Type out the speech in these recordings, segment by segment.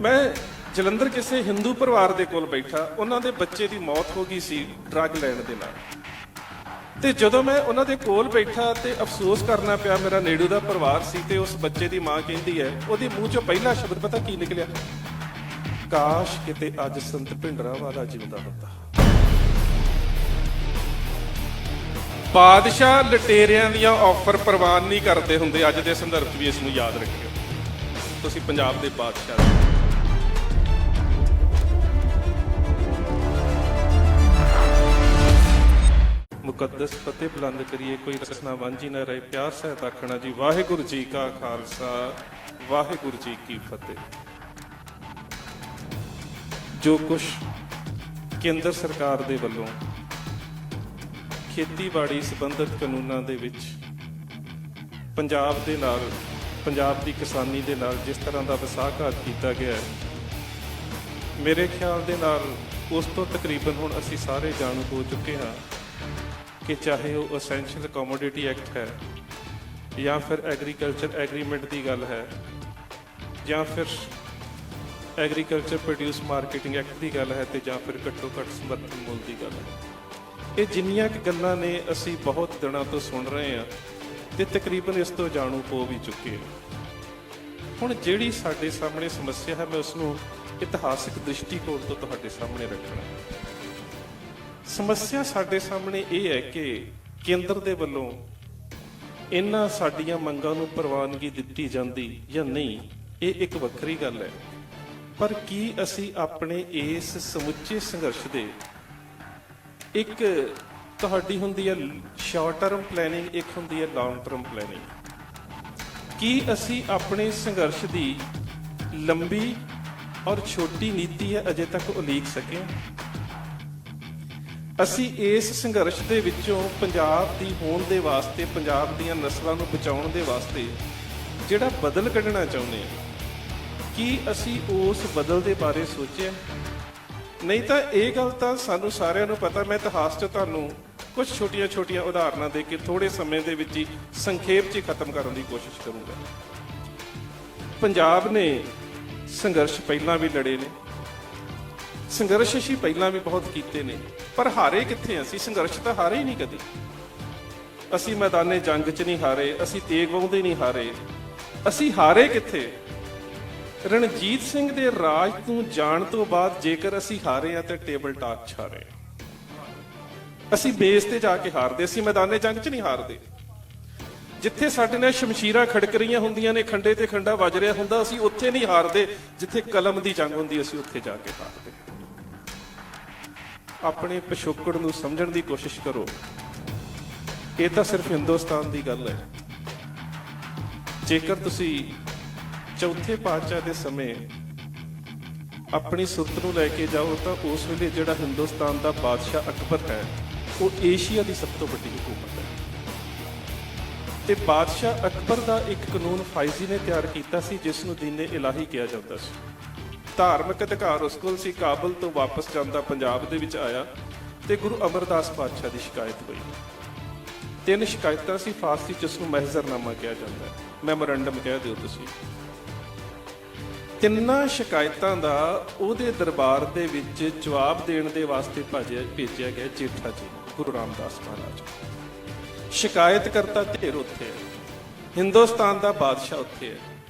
मैं ਜਲੰਧਰ ਕਿਸੇ ਹਿੰਦੂ ਪਰਿਵਾਰ ਦੇ ਕੋਲ ਬੈਠਾ, ਉਹਨਾਂ ਦੇ ਬੱਚੇ ਦੀ ਮੌਤ ਹੋ ਗਈ ਸੀ ਡਰੱਗ ਲੈਣ ਦੇ ਨਾਲ। ਤੇ ਜਦੋਂ ਮੈਂ ਉਹਨਾਂ ਦੇ ਕੋਲ ਬੈਠਾ ਤੇ ਅਫਸੋਸ ਕਰਨਾ ਪਿਆ, ਮੇਰਾ ਨੇੜੂ ਦਾ ਪਰਿਵਾਰ ਸੀ ਤੇ ਉਸ ਬੱਚੇ ਦੀ ਮਾਂ ਕਹਿੰਦੀ ਹੈ, ਉਹਦੇ ਮੂੰਹ ਚੋਂ ਪਹਿਲਾ ਸ਼ਬਦ ਪਤਾ ਕੀ ਨਿਕਲਿਆ? ਕਾਸ਼ ਕਿਤੇ ਅੱਜ ਸੰਤ ਭਿੰਡਰਾਂਵਾਲਾ ਜਿਉਂਦਾ ਹੁੰਦਾ। ਬਾਦਸ਼ਾਹ ਲਟੇਰਿਆਂ ਦੀਆਂ ਆਫਰ ਪ੍ਰਵਾਨ ਨਹੀਂ ਕਰਦੇ ਹੁੰਦੇ। ਅੱਜ ਦੇ ਸੰਦਰਭ 'ਚ ਵੀ ਇਸ ਨੂੰ ਯਾਦ ਰੱਖਿਓ। ਤੁਸੀਂ ਪੰਜਾਬ ਦੇ ਬਾਦਸ਼ਾਹ ਮੁਕੱਦਸ ਫਤਿਹ ਬੁਲੰਦ ਕਰੀਏ, ਕੋਈ ਰਸਨਾ ਵਾਂਝੀ ਨਾ ਰਹੇ, ਪਿਆਰ ਸਹਿਤ ਆਖਣਾ ਜੀ ਵਾਹਿਗੁਰੂ ਜੀ ਕਾ ਖਾਲਸਾ ਵਾਹਿਗੁਰੂ ਜੀ ਕੀ ਫਤਿਹ। ਜੋ ਕੁਛ ਕੇਂਦਰ ਸਰਕਾਰ ਦੇ ਵੱਲੋਂ ਖੇਤੀਬਾੜੀ ਸੰਬੰਧਿਤ ਕਾਨੂੰਨਾਂ ਦੇ ਵਿੱਚ ਪੰਜਾਬ ਦੇ ਨਾਲ, ਪੰਜਾਬ ਦੀ ਕਿਸਾਨੀ ਦੇ ਨਾਲ ਜਿਸ ਤਰ੍ਹਾਂ ਦਾ ਵਿਸਾਘਾਤ ਕੀਤਾ ਗਿਆ ਹੈ, ਮੇਰੇ ਖਿਆਲ ਦੇ ਨਾਲ ਉਸ ਤੋਂ ਤਕਰੀਬਨ ਹੁਣ ਅਸੀਂ ਸਾਰੇ ਜਾਣੂ ਹੋ ਚੁੱਕੇ ਹਾਂ ਕਿ ਚਾਹੇ ਉਹ ਅਸੈਂਸ਼ੀਅਲ ਕਮੋਡਿਟੀ ਐਕਟ ਹੈ ਜਾਂ ਫਿਰ ਐਗਰੀਕਲਚਰ ਐਗਰੀਮੈਂਟ ਦੀ ਗੱਲ ਹੈ ਜਾਂ ਫਿਰ ਐਗਰੀਕਲਚਰ ਪ੍ਰੋਡਿਊਸ ਮਾਰਕੀਟਿੰਗ ਐਕਟ ਦੀ ਗੱਲ ਹੈ ਤੇ ਜਾਂ ਫਿਰ ਘੱਟੋ ਘੱਟ ਸਮਰਥਨ ਮੁੱਲ ਦੀ ਗੱਲ ਹੈ। ਇਹ ਜਿੰਨੀਆਂ ਕਿ ਗੱਲਾਂ ਨੇ ਅਸੀਂ ਬਹੁਤ ਦਿਨਾਂ ਤੋਂ ਸੁਣ ਰਹੇ ਹਾਂ ਤੇ ਤਕਰੀਬਨ ਇਸ ਤੋਂ ਜਾਣੂ ਹੋ ਵੀ ਚੁੱਕੇ ਹਾਂ। ਹੁਣ ਜਿਹੜੀ ਸਾਡੇ ਸਾਹਮਣੇ ਸਮੱਸਿਆ ਹੈ, ਮੈਂ ਉਸ ਨੂੰ ਇਤਿਹਾਸਿਕ ਦ੍ਰਿਸ਼ਟੀਕੋਣ ਤੋਂ ਤੁਹਾਡੇ ਸਾਹਮਣੇ ਰੱਖਣਾ। ਸਮੱਸਿਆ ਸਾਡੇ ਸਾਹਮਣੇ ਇਹ ਹੈ ਕਿ ਕੇਂਦਰ ਦੇ ਵੱਲੋਂ ਇਹਨਾਂ ਸਾਡੀਆਂ ਮੰਗਾਂ ਨੂੰ ਪ੍ਰਵਾਨਗੀ ਦਿੱਤੀ ਜਾਂਦੀ ਜਾਂ ਨਹੀਂ, ਇਹ ਇੱਕ ਵੱਖਰੀ ਗੱਲ ਹੈ। ਪਰ ਕੀ ਅਸੀਂ ਆਪਣੇ ਇਸ ਸਮੁੱਚੇ ਸੰਘਰਸ਼ ਦੇ ਇੱਕ ਤੁਹਾਡੀ ਹੁੰਦੀ ਹੈ ਸ਼ਾਰਟ ਟਰਮ ਪਲੈਨਿੰਗ, ਇੱਕ ਹੁੰਦੀ ਹੈ ਲੌਂਗ ਟਰਮ ਪਲੈਨਿੰਗ, ਕੀ ਅਸੀਂ ਆਪਣੇ ਸੰਘਰਸ਼ ਦੀ ਲੰਬੀ ਔਰ ਛੋਟੀ ਨੀਤੀ ਹੈ ਅਜੇ ਤੱਕ ਉਲੀਕ ਸਕੇ? ਅਸੀਂ ਇਸ ਸੰਘਰਸ਼ ਦੇ ਵਿੱਚੋਂ ਪੰਜਾਬ ਦੀ ਹੋਂਦ ਦੇ ਵਾਸਤੇ, ਪੰਜਾਬ ਦੀਆਂ ਨਸਲਾਂ ਨੂੰ ਬਚਾਉਣ ਦੇ ਵਾਸਤੇ ਜਿਹੜਾ ਬਦਲ ਕੱਢਣਾ ਚਾਹੁੰਦੇ ਹਾਂ, ਕੀ ਅਸੀਂ ਉਸ ਬਦਲ ਦੇ ਬਾਰੇ ਸੋਚਿਆ? ਨਹੀਂ ਤਾਂ ਇਹ ਗੱਲ ਤਾਂ ਸਾਨੂੰ ਸਾਰਿਆਂ ਨੂੰ ਪਤਾ। ਮੈਂ ਇਤਿਹਾਸ 'ਚ ਤੁਹਾਨੂੰ ਕੁਝ ਛੋਟੀਆਂ ਉਦਾਹਰਨਾਂ ਦੇ ਕੇ ਥੋੜੇ ਸਮੇਂ ਦੇ ਵਿੱਚ ਹੀ ਸੰਖੇਪ 'ਚ ਹੀ ਖਤਮ ਕਰਨ ਦੀ ਕੋਸ਼ਿਸ਼ ਕਰੂੰਗਾ। ਪੰਜਾਬ ਨੇ ਸੰਘਰਸ਼ ਪਹਿਲਾਂ ਵੀ ਲੜੇ ਨੇ, ਸੰਘਰਸ਼ ਅਸੀਂ ਪਹਿਲਾਂ ਵੀ ਬਹੁਤ ਕੀਤੇ ਨੇ, ਪਰ ਹਾਰੇ ਕਿੱਥੇ? ਅਸੀਂ ਸੰਘਰਸ਼ ਤਾਂ ਹਾਰੇ ਹੀ ਨਹੀਂ ਕਦੀ। ਅਸੀਂ ਮੈਦਾਨੇ ਜੰਗ 'ਚ ਨਹੀਂ ਹਾਰੇ, ਅਸੀਂ ਤੇਗ ਵਾਹੁੰਦੇ ਨਹੀਂ ਹਾਰੇ। ਅਸੀਂ ਹਾਰੇ ਕਿੱਥੇ? ਰਣਜੀਤ ਸਿੰਘ ਦੇ ਰਾਜ ਤੋਂ ਜਾਣ ਤੋਂ ਬਾਅਦ ਜੇਕਰ ਅਸੀਂ ਹਾਰੇ ਆ ਤੇ ਟੇਬਲ ਟਾਕ 'ਚ ਹਾਰੇ। ਅਸੀਂ ਬੇਸ ਤੇ ਜਾ ਕੇ ਹਾਰਦੇ, ਅਸੀਂ ਮੈਦਾਨੇ ਜੰਗ 'ਚ ਨਹੀਂ ਹਾਰਦੇ। ਜਿੱਥੇ ਸਾਡੇ ਨਾਲ ਸ਼ਮਸ਼ੀਰਾਂ ਖੜਕ ਰਹੀਆਂ ਹੁੰਦੀਆਂ ਨੇ, ਖੰਡੇ ਤੇ ਖੰਡਾ ਵੱਜ ਰਿਹਾ ਹੁੰਦਾ, ਅਸੀਂ ਉੱਥੇ ਨਹੀਂ ਹਾਰਦੇ। ਜਿੱਥੇ ਕਲਮ ਦੀ ਜੰਗ ਹੁੰਦੀ, ਅਸੀਂ ਉੱਥੇ ਜਾ ਕੇ ਹਾਰਦੇ। ਆਪਣੇ ਪਿਛੋਕੜ ਨੂੰ ਸਮਝਣ ਦੀ ਕੋਸ਼ਿਸ਼ ਕਰੋ। ਇਹ ਤਾਂ ਸਿਰਫ ਹਿੰਦੁਸਤਾਨ ਦੀ ਗੱਲ ਹੈ। ਜੇਕਰ ਤੁਸੀਂ ਚੌਥੇ ਪਾਤਸ਼ਾਹ ਦੇ ਸਮੇਂ ਆਪਣੀ ਸੁਰਤ ਨੂੰ ਲੈ ਕੇ ਜਾਓ ਤਾਂ ਉਸ ਵੇਲੇ ਜਿਹੜਾ ਹਿੰਦੁਸਤਾਨ ਦਾ ਬਾਦਸ਼ਾਹ ਅਕਬਰ ਹੈ, ਉਹ ਏਸ਼ੀਆ ਦੀ ਸਭ ਤੋਂ ਵੱਡੀ ਹਕੂਮਤ ਹੈ। ਤੇ ਬਾਦਸ਼ਾਹ ਅਕਬਰ ਦਾ ਇੱਕ ਕਾਨੂੰਨ ਫਾਇਜ਼ੀ ਨੇ ਤਿਆਰ ਕੀਤਾ ਸੀ, ਜਿਸ ਨੂੰ ਦੀਨੇ ਇਲਾਹੀ ਕਿਹਾ ਜਾਂਦਾ ਸੀ। ਧਾਰਮਿਕ ਅਧਿਕਾਰ ਉਸ ਕੋਲ ਸੀ। ਕਾਬਲ ਤੋਂ ਵਾਪਸ ਜਾਂਦਾ ਪੰਜਾਬ ਦੇ ਵਿੱਚ ਆਇਆ ਤੇ ਗੁਰੂ ਅਮਰਦਾਸ ਪਾਤਸ਼ਾਹ ਦੀ ਸ਼ਿਕਾਇਤ ਹੋਈ। 3 ਸ਼ਿਕਾਇਤਾਂ ਸੀ ਫਾਰਸੀ 'ਚ, ਉਸ ਨੂੰ ਮਹਿਜ਼ਰਨਾਮਾ ਕਿਹਾ ਜਾਂਦਾ, ਮੈਮੋਰੰਡਮ ਕਹਿ ਦਿਓ ਤੁਸੀਂ। 3 ਸ਼ਿਕਾਇਤਾਂ ਦਾ ਉਹਦੇ ਦਰਬਾਰ ਦੇ ਵਿੱਚ ਜਵਾਬ ਦੇਣ ਦੇ ਵਾਸਤੇ ਭੇਜਿਆ ਗਿਆ ਜੇਠਾ ਜੀ, ਗੁਰੂ ਰਾਮਦਾਸ ਮਹਾਰਾਜ। ਸ਼ਿਕਾਇਤ ਕਰਤਾ ਧਿਰ ਉੱਥੇ ਹੈ, ਹਿੰਦੁਸਤਾਨ ਦਾ ਬਾਦਸ਼ਾਹ ਉੱਥੇ ਹੈ,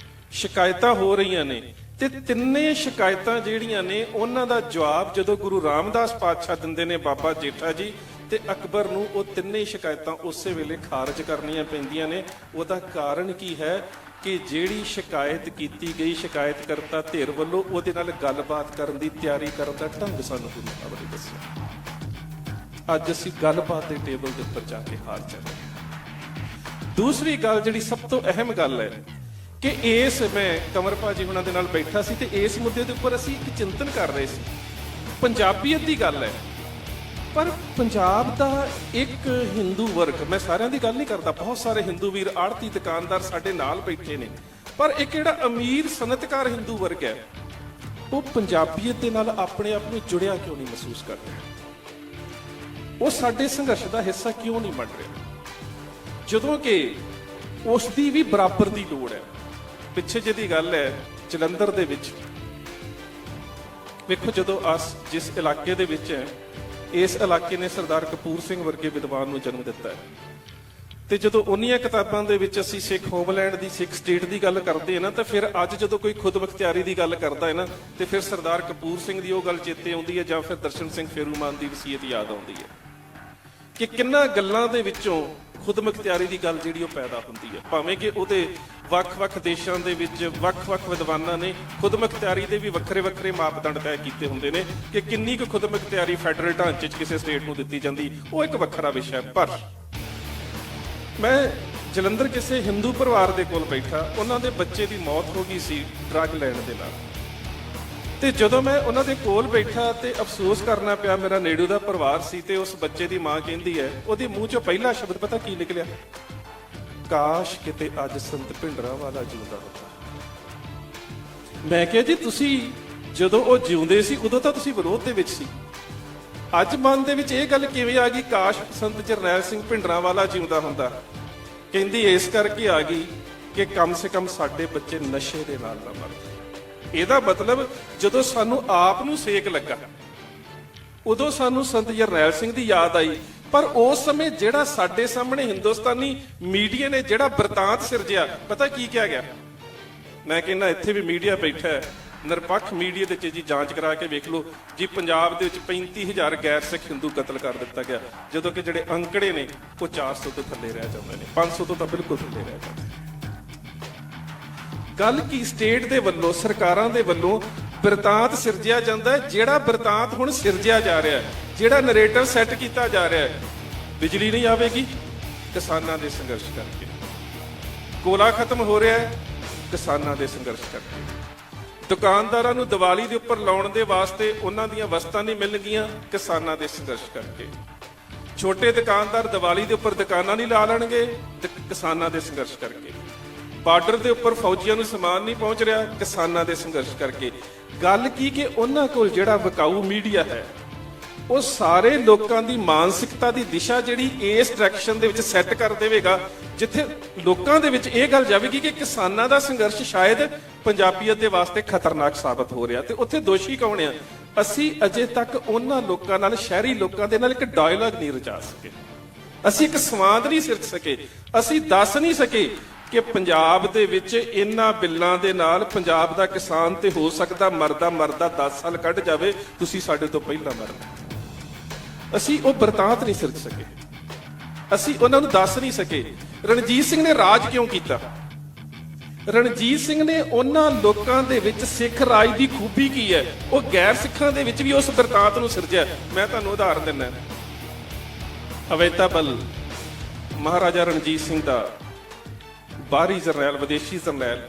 ਸ਼ਿਕਾਇਤਾਂ ਹੋ ਰਹੀਆਂ ਨੇ ਤੇ 3 ਸ਼ਿਕਾਇਤਾਂ ਜਿਹੜੀਆਂ ਨੇ ਉਹਨਾਂ ਦਾ ਜਵਾਬ ਜਦੋਂ ਗੁਰੂ ਰਾਮਦਾਸ ਪਾਤਸ਼ਾਹ ਦਿੰਦੇ ਨੇ ਬਾਬਾ ਜੇਠਾ ਜੀ, ਤੇ ਅਕਬਰ ਨੂੰ ਉਹ 3 ਸ਼ਿਕਾਇਤਾਂ ਉਸੇ ਵੇਲੇ ਖਾਰਜ ਕਰਨੀਆਂ ਪੈਂਦੀਆਂ ਨੇ। ਉਹਦਾ ਕਾਰਨ ਕੀ ਹੈ ਕਿ ਜਿਹੜੀ ਸ਼ਿਕਾਇਤ ਕੀਤੀ ਗਈ ਸ਼ਿਕਾਇਤ ਕਰਤਾ ਧਿਰ ਵੱਲੋਂ, ਉਹਦੇ ਨਾਲ ਗੱਲਬਾਤ ਕਰਨ ਦੀ ਤਿਆਰੀ ਕਰਨ ਦਾ ਢੰਗ ਸਾਨੂੰ ਗੁਰੂ ਸਾਹਿਬ ਨੇ ਦੱਸਿਆ। ਅੱਜ ਅਸੀਂ ਗੱਲਬਾਤ ਦੇ ਟੇਬਲ ਦੇ ਉੱਪਰ ਜਾ ਕੇ ਹਾਰ ਜਾਂਦੇ। ਦੂਸਰੀ ਗੱਲ ਜਿਹੜੀ ਸਭ ਤੋਂ ਅਹਿਮ ਗੱਲ ਹੈ ਕਿ ਮੈਂ ਕੰਵਰ ਭਾਜੀ ਹੁਣਾਂ ਦੇ ਨਾਲ ਬੈਠਾ ਸੀ ਤੇ ਇਸ ਮੁੱਦੇ ਦੇ ਉੱਪਰ ਅਸੀਂ ਇੱਕ ਚਿੰਤਨ ਕਰ ਰਹੇ ਸੀ। ਪੰਜਾਬੀਅਤ ਦੀ ਗੱਲ ਹੈ, ਪਰ ਪੰਜਾਬ ਦਾ ਇੱਕ ਹਿੰਦੂ ਵਰਗ, ਮੈਂ ਸਾਰਿਆਂ ਦੀ ਗੱਲ ਨਹੀਂ ਕਰਦਾ, ਬਹੁਤ ਸਾਰੇ ਹਿੰਦੂ ਵੀਰ ਆੜਤੀ ਦੁਕਾਨਦਾਰ ਸਾਡੇ ਨਾਲ ਬੈਠੇ ਨੇ, ਪਰ ਇੱਕ ਜਿਹੜਾ ਅਮੀਰ ਸਨਅਤਕਾਰ ਹਿੰਦੂ ਵਰਗ ਹੈ, ਉਹ ਪੰਜਾਬੀਅਤ ਦੇ ਨਾਲ ਆਪਣੇ ਆਪ ਨੂੰ ਜੁੜਿਆ ਕਿਉਂ ਨਹੀਂ ਮਹਿਸੂਸ ਕਰ ਰਿਹਾ? ਉਹ ਸਾਡੇ ਸੰਘਰਸ਼ ਦਾ ਹਿੱਸਾ ਕਿਉਂ ਨਹੀਂ ਬਣ ਰਿਹਾ, ਜਦੋਂ ਕਿ ਉਸ ਦੀ ਵੀ ਬਰਾਬਰ ਦੀ ਲੋੜ ਹੈ। ਪਿੱਛੇ ਜਿਹੀ ਗੱਲ ਹੈ, ਜਲੰਧਰ ਦੇ ਵਿੱਚ ਵੇਖੋ ਜਦੋਂ ਜਿਸ ਇਲਾਕੇ ਦੇ ਵਿੱਚ ਹੈ, ਇਸ ਇਲਾਕੇ ਨੇ ਸਰਦਾਰ ਕਪੂਰ ਸਿੰਘ ਵਰਗੇ ਵਿਦਵਾਨ ਨੂੰ ਜਨਮ ਦਿੱਤਾ ਹੈ। ਤੇ ਜਦੋਂ ਉਹਨੀਆਂ ਕਿਤਾਬਾਂ ਦੇ ਵਿੱਚ ਅਸੀਂ ਸਿੱਖ ਹੋਮਲੈਂਡ ਦੀ, ਸਿੱਖ ਸਟੇਟ ਦੀ ਗੱਲ ਕਰਦੇ ਹਾਂ ਨਾ, ਤਾਂ ਫਿਰ ਅੱਜ ਜਦੋਂ ਕੋਈ ਖੁਦ ਮੁਖਤਿਆਰੀ ਦੀ ਗੱਲ ਕਰਦਾ ਹੈ ਨਾ, ਤੇ ਫਿਰ ਸਰਦਾਰ ਕਪੂਰ ਸਿੰਘ ਦੀ ਉਹ ਗੱਲ ਚੇਤੇ ਆਉਂਦੀ ਹੈ, ਜਾਂ ਫਿਰ ਦਰਸ਼ਨ ਸਿੰਘ ਫੇਰੂਮਾਨ ਦੀ ਵਸੀਅਤ ਯਾਦ ਆਉਂਦੀ ਹੈ ਕਿ ਕਿੰਨਾ ਗੱਲਾਂ ਦੇ ਵਿੱਚੋਂ ਖੁਦ ਮੁਖਤਿਆਰੀ ਦੀ ਗੱਲ ਜਿਹੜੀ ਉਹ ਪੈਦਾ ਹੁੰਦੀ ਹੈ। ਭਾਵੇਂ ਕਿ ਉਹਦੇ ਵੱਖ-ਵੱਖ ਦੇਸ਼ਾਂ ਦੇ ਵਿੱਚ ਵੱਖ-ਵੱਖ ਵਿਦਵਾਨਾਂ ਨੇ ਖੁਦ ਮੁਖਤਿਆਰੀ ਦੇ ਵੀ ਵੱਖਰੇ-ਵੱਖਰੇ ਮਾਪਦੰਡ ਤੈਅ ਕੀਤੇ ਹੁੰਦੇ ਨੇ ਕਿ ਕਿੰਨੀ ਕੁ ਖੁਦ ਮੁਖਤਿਆਰੀ ਫੈਡਰਲ ਢਾਂਚੇ 'ਚ ਕਿਸੇ ਸਟੇਟ ਨੂੰ ਦਿੱਤੀ ਜਾਂਦੀ, ਉਹ ਇੱਕ ਵੱਖਰਾ ਵਿਸ਼ਾ ਹੈ। ਪਰ ਮੈਂ ਜਲੰਧਰ ਕਿਸੇ ਹਿੰਦੂ ਪਰਿਵਾਰ ਦੇ ਕੋਲ ਬੈਠਾ, ਉਹਨਾਂ ਦੇ ਬੱਚੇ ਦੀ ਮੌਤ ਹੋ ਗਈ ਸੀ ਡਰੱਗ ਲੈਣ ਦੇ ਨਾਲ। ਤੇ ਜਦੋਂ ਮੈਂ ਉਹਨਾਂ ਦੇ ਕੋਲ ਬੈਠਾ ਤੇ ਅਫਸੋਸ ਕਰਨਾ ਪਿਆ, ਮੇਰਾ ਨੇੜੂ ਦਾ ਪਰਿਵਾਰ ਸੀ, ਤੇ ਉਸ ਬੱਚੇ ਦੀ ਮਾਂ ਕਹਿੰਦੀ ਹੈ, ਉਹਦੇ ਮੂੰਹ 'ਚੋਂ ਪਹਿਲਾ ਸ਼ਬਦ ਪਤਾ ਕੀ ਨਿਕਲਿਆ? ਕਾਸ਼ ਕਿਤੇ ਅੱਜ ਸੰਤ ਭਿੰਡਰਾਂਵਾਲਾ ਜਿਉਂਦਾ ਹੁੰਦਾ। ਮੈਂ ਕਿਹਾ ਜੀ ਤੁਸੀਂ ਜਦੋਂ ਉਹ ਜਿਉਂਦੇ ਸੀ ਉਦੋਂ ਤਾਂ ਤੁਸੀਂ ਵਿਰੋਧ ਦੇ ਵਿੱਚ ਸੀ, ਅੱਜ ਮਨ ਦੇ ਵਿੱਚ ਇਹ ਗੱਲ ਕਿਵੇਂ ਆ ਗਈ ਕਾਸ਼ ਸੰਤ ਜਰਨੈਲ ਸਿੰਘ ਭਿੰਡਰਾਂਵਾਲਾ ਜਿਉਂਦਾ ਹੁੰਦਾ? ਕਹਿੰਦੀ ਇਸ ਕਰਕੇ ਆ ਗਈ ਕਿ ਕਮ ਸੇ ਕਮ ਸਾਡੇ ਬੱਚੇ ਨਸ਼ੇ ਦੇ ਨਾਲ ਨਾ ਮਰਨ। ਇਹਦਾ ਮਤਲਬ ਜਦੋਂ ਸਾਨੂੰ ਆਪ ਨੂੰ ਸੇਕ ਲੱਗਾ ਉਦੋਂ ਸਾਨੂੰ ਸੰਤ ਜਰਨੈਲ ਸਿੰਘ ਦੀ ਯਾਦ ਆਈ, ਪਰ ਉਸ ਸਮੇਂ ਜਿਹੜਾ ਸਾਡੇ ਸਾਹਮਣੇ ਹਿੰਦੁਸਤਾਨੀ ਮੀਡੀਆ ਨੇ ਜਿਹੜਾ ਬਰਤਾਂਤ ਸਿਰਜਿਆ, ਪਤਾ ਕੀ ਕਿਹਾ ਗਿਆ? ਮੈਂ ਕਹਿੰਦਾ ਇੱਥੇ ਵੀ ਮੀਡੀਆ ਬੈਠਾ ਹੈ, ਨਿਰਪੱਖ ਮੀਡੀਆ ਦੇ ਵਿੱਚ ਜੀ ਜਾਂਚ ਕਰਾ ਕੇ ਵੇਖ ਲਓ ਜੀ, ਪੰਜਾਬ ਦੇ ਵਿੱਚ 35,000 ਗੈਰ ਸਿੱਖ ਹਿੰਦੂ ਕਤਲ ਕਰ ਦਿੱਤਾ ਗਿਆ, ਜਦੋਂ ਕਿ ਜਿਹੜੇ ਅੰਕੜੇ ਨੇ ਉਹ 400 ਤੋਂ ਥੱਲੇ ਰਹਿ ਜਾਂਦੇ ਨੇ, 500 ਤੋਂ ਤਾਂ ਬਿਲਕੁਲ ਥੱਲੇ ਰਹਿ ਜਾਂਦੇ। ਗੱਲ ਕੀ ਸਟੇਟ ਦੇ ਵੱਲੋਂ, ਸਰਕਾਰਾਂ ਦੇ ਵੱਲੋਂ ਬਰਤਾਂਤ ਸਿਰਜਿਆ ਜਾਂਦਾ ਹੈ, ਜਿਹੜਾ ਬਰਤਾਂਤ ਹੁਣ ਸਿਰਜਿਆ ਜਾ ਰਿਹਾ ਹੈ, ਜਿਹੜਾ ਨਰੇਟਿਵ ਸੈੱਟ ਕੀਤਾ ਜਾ ਰਿਹਾ ਹੈ। ਬਿਜਲੀ ਨਹੀਂ ਆਵੇਗੀ ਕਿਸਾਨਾਂ ਦੇ ਸੰਘਰਸ਼ ਕਰਕੇ, ਕੋਲਾ ਖਤਮ ਹੋ ਰਿਹਾ ਹੈ ਕਿਸਾਨਾਂ ਦੇ ਸੰਘਰਸ਼ ਕਰਕੇ, ਦੁਕਾਨਦਾਰਾਂ ਨੂੰ ਦੀਵਾਲੀ ਦੇ ਉੱਪਰ ਲਾਉਣ ਦੇ ਵਾਸਤੇ ਉਹਨਾਂ ਦੀਆਂ ਵਸਤਾਂ ਨਹੀਂ ਮਿਲਣਗੀਆਂ ਕਿਸਾਨਾਂ ਦੇ ਸੰਘਰਸ਼ ਕਰਕੇ, ਛੋਟੇ ਦੁਕਾਨਦਾਰ ਦੀਵਾਲੀ ਦੇ ਉੱਪਰ ਦੁਕਾਨਾਂ ਨਹੀਂ ਲਾ ਲੈਣਗੇ ਕਿਸਾਨਾਂ ਦੇ ਸੰਘਰਸ਼ ਕਰਕੇ, ਬਾਰਡਰ ਦੇ ਉੱਪਰ ਫੌਜੀਆਂ ਨੂੰ ਸਮਾਨ ਨਹੀਂ ਪਹੁੰਚ ਰਿਹਾ ਕਿਸਾਨਾਂ ਦੇ ਸੰਘਰਸ਼ ਕਰਕੇ। ਗੱਲ ਕੀ ਕਿ ਉਹਨਾਂ ਕੋਲ ਜਿਹੜਾ ਵਿਕਾਊ ਮੀਡੀਆ ਹੈ, ਉਹ ਸਾਰੇ ਲੋਕਾਂ ਦੀ ਮਾਨਸਿਕਤਾ ਦੀ ਦਿਸ਼ਾ ਜਿਹੜੀ ਇਸ ਡਾਇਰੈਕਸ਼ਨ ਦੇ ਵਿੱਚ ਸੈੱਟ ਕਰ ਦੇਵੇਗਾ, ਜਿੱਥੇ ਲੋਕਾਂ ਦੇ ਵਿੱਚ ਇਹ ਗੱਲ ਜਾਵੇਗੀ ਕਿ ਕਿਸਾਨਾਂ ਦਾ ਸੰਘਰਸ਼ ਸ਼ਾਇਦ ਪੰਜਾਬੀਅਤ ਦੇ ਵਾਸਤੇ ਖਤਰਨਾਕ ਸਾਬਤ ਹੋ ਰਿਹਾ। ਤੇ ਉੱਥੇ ਦੋਸ਼ੀ ਕੌਣ ਆ? ਅਸੀਂ ਅਜੇ ਤੱਕ ਉਹਨਾਂ ਲੋਕਾਂ ਨਾਲ, ਸ਼ਹਿਰੀ ਲੋਕਾਂ ਦੇ ਨਾਲ ਇੱਕ ਡਾਇਲੌਗ ਨਹੀਂ ਰਚਾ ਸਕੇ, ਅਸੀਂ ਇੱਕ ਸੰਵਾਦ ਨਹੀਂ ਸਿਰਜ ਸਕੇ, ਅਸੀਂ ਦੱਸ ਨਹੀਂ ਸਕੇ ਕਿ ਪੰਜਾਬ ਦੇ ਵਿੱਚ ਇਹਨਾਂ ਬਿੱਲਾਂ ਦੇ ਨਾਲ ਪੰਜਾਬ ਦਾ ਕਿਸਾਨ ਤੇ ਹੋ ਸਕਦਾ ਮਰਦਾ 10 ਸਾਲ ਕੱਢ ਜਾਵੇ, ਤੁਸੀਂ ਸਾਡੇ ਤੋਂ ਪਹਿਲਾਂ ਮਰਨਾ। ਅਸੀਂ ਉਹ ਬਰਤਾਂਤ ਨਹੀਂ ਸਿਰਜ ਸਕੇ, ਅਸੀਂ ਉਹਨਾਂ ਨੂੰ ਦੱਸ ਨਹੀਂ ਸਕੇ। ਰਣਜੀਤ ਸਿੰਘ ਨੇ ਰਾਜ ਕਿਉਂ ਕੀਤਾ? ਰਣਜੀਤ ਸਿੰਘ ਨੇ ਉਹਨਾਂ ਲੋਕਾਂ ਦੇ ਵਿੱਚ ਸਿੱਖ ਰਾਜ ਦੀ ਖੂਬੀ ਕੀ ਹੈ, ਉਹ ਗੈਰ ਸਿੱਖਾਂ ਦੇ ਵਿੱਚ ਵੀ ਉਸ ਬਰਤਾਂਤ ਨੂੰ ਸਿਰਜਿਆ। ਮੈਂ ਤੁਹਾਨੂੰ ਉਦਾਹਰਨ ਦਿੰਦਾ, ਅਵੇਤਾਬਲ ਮਹਾਰਾਜਾ ਰਣਜੀਤ ਸਿੰਘ ਦਾ ਬਾਹਰੀ ਜਰਨੈਲ, ਵਿਦੇਸ਼ੀ ਜਰਨੈਲ,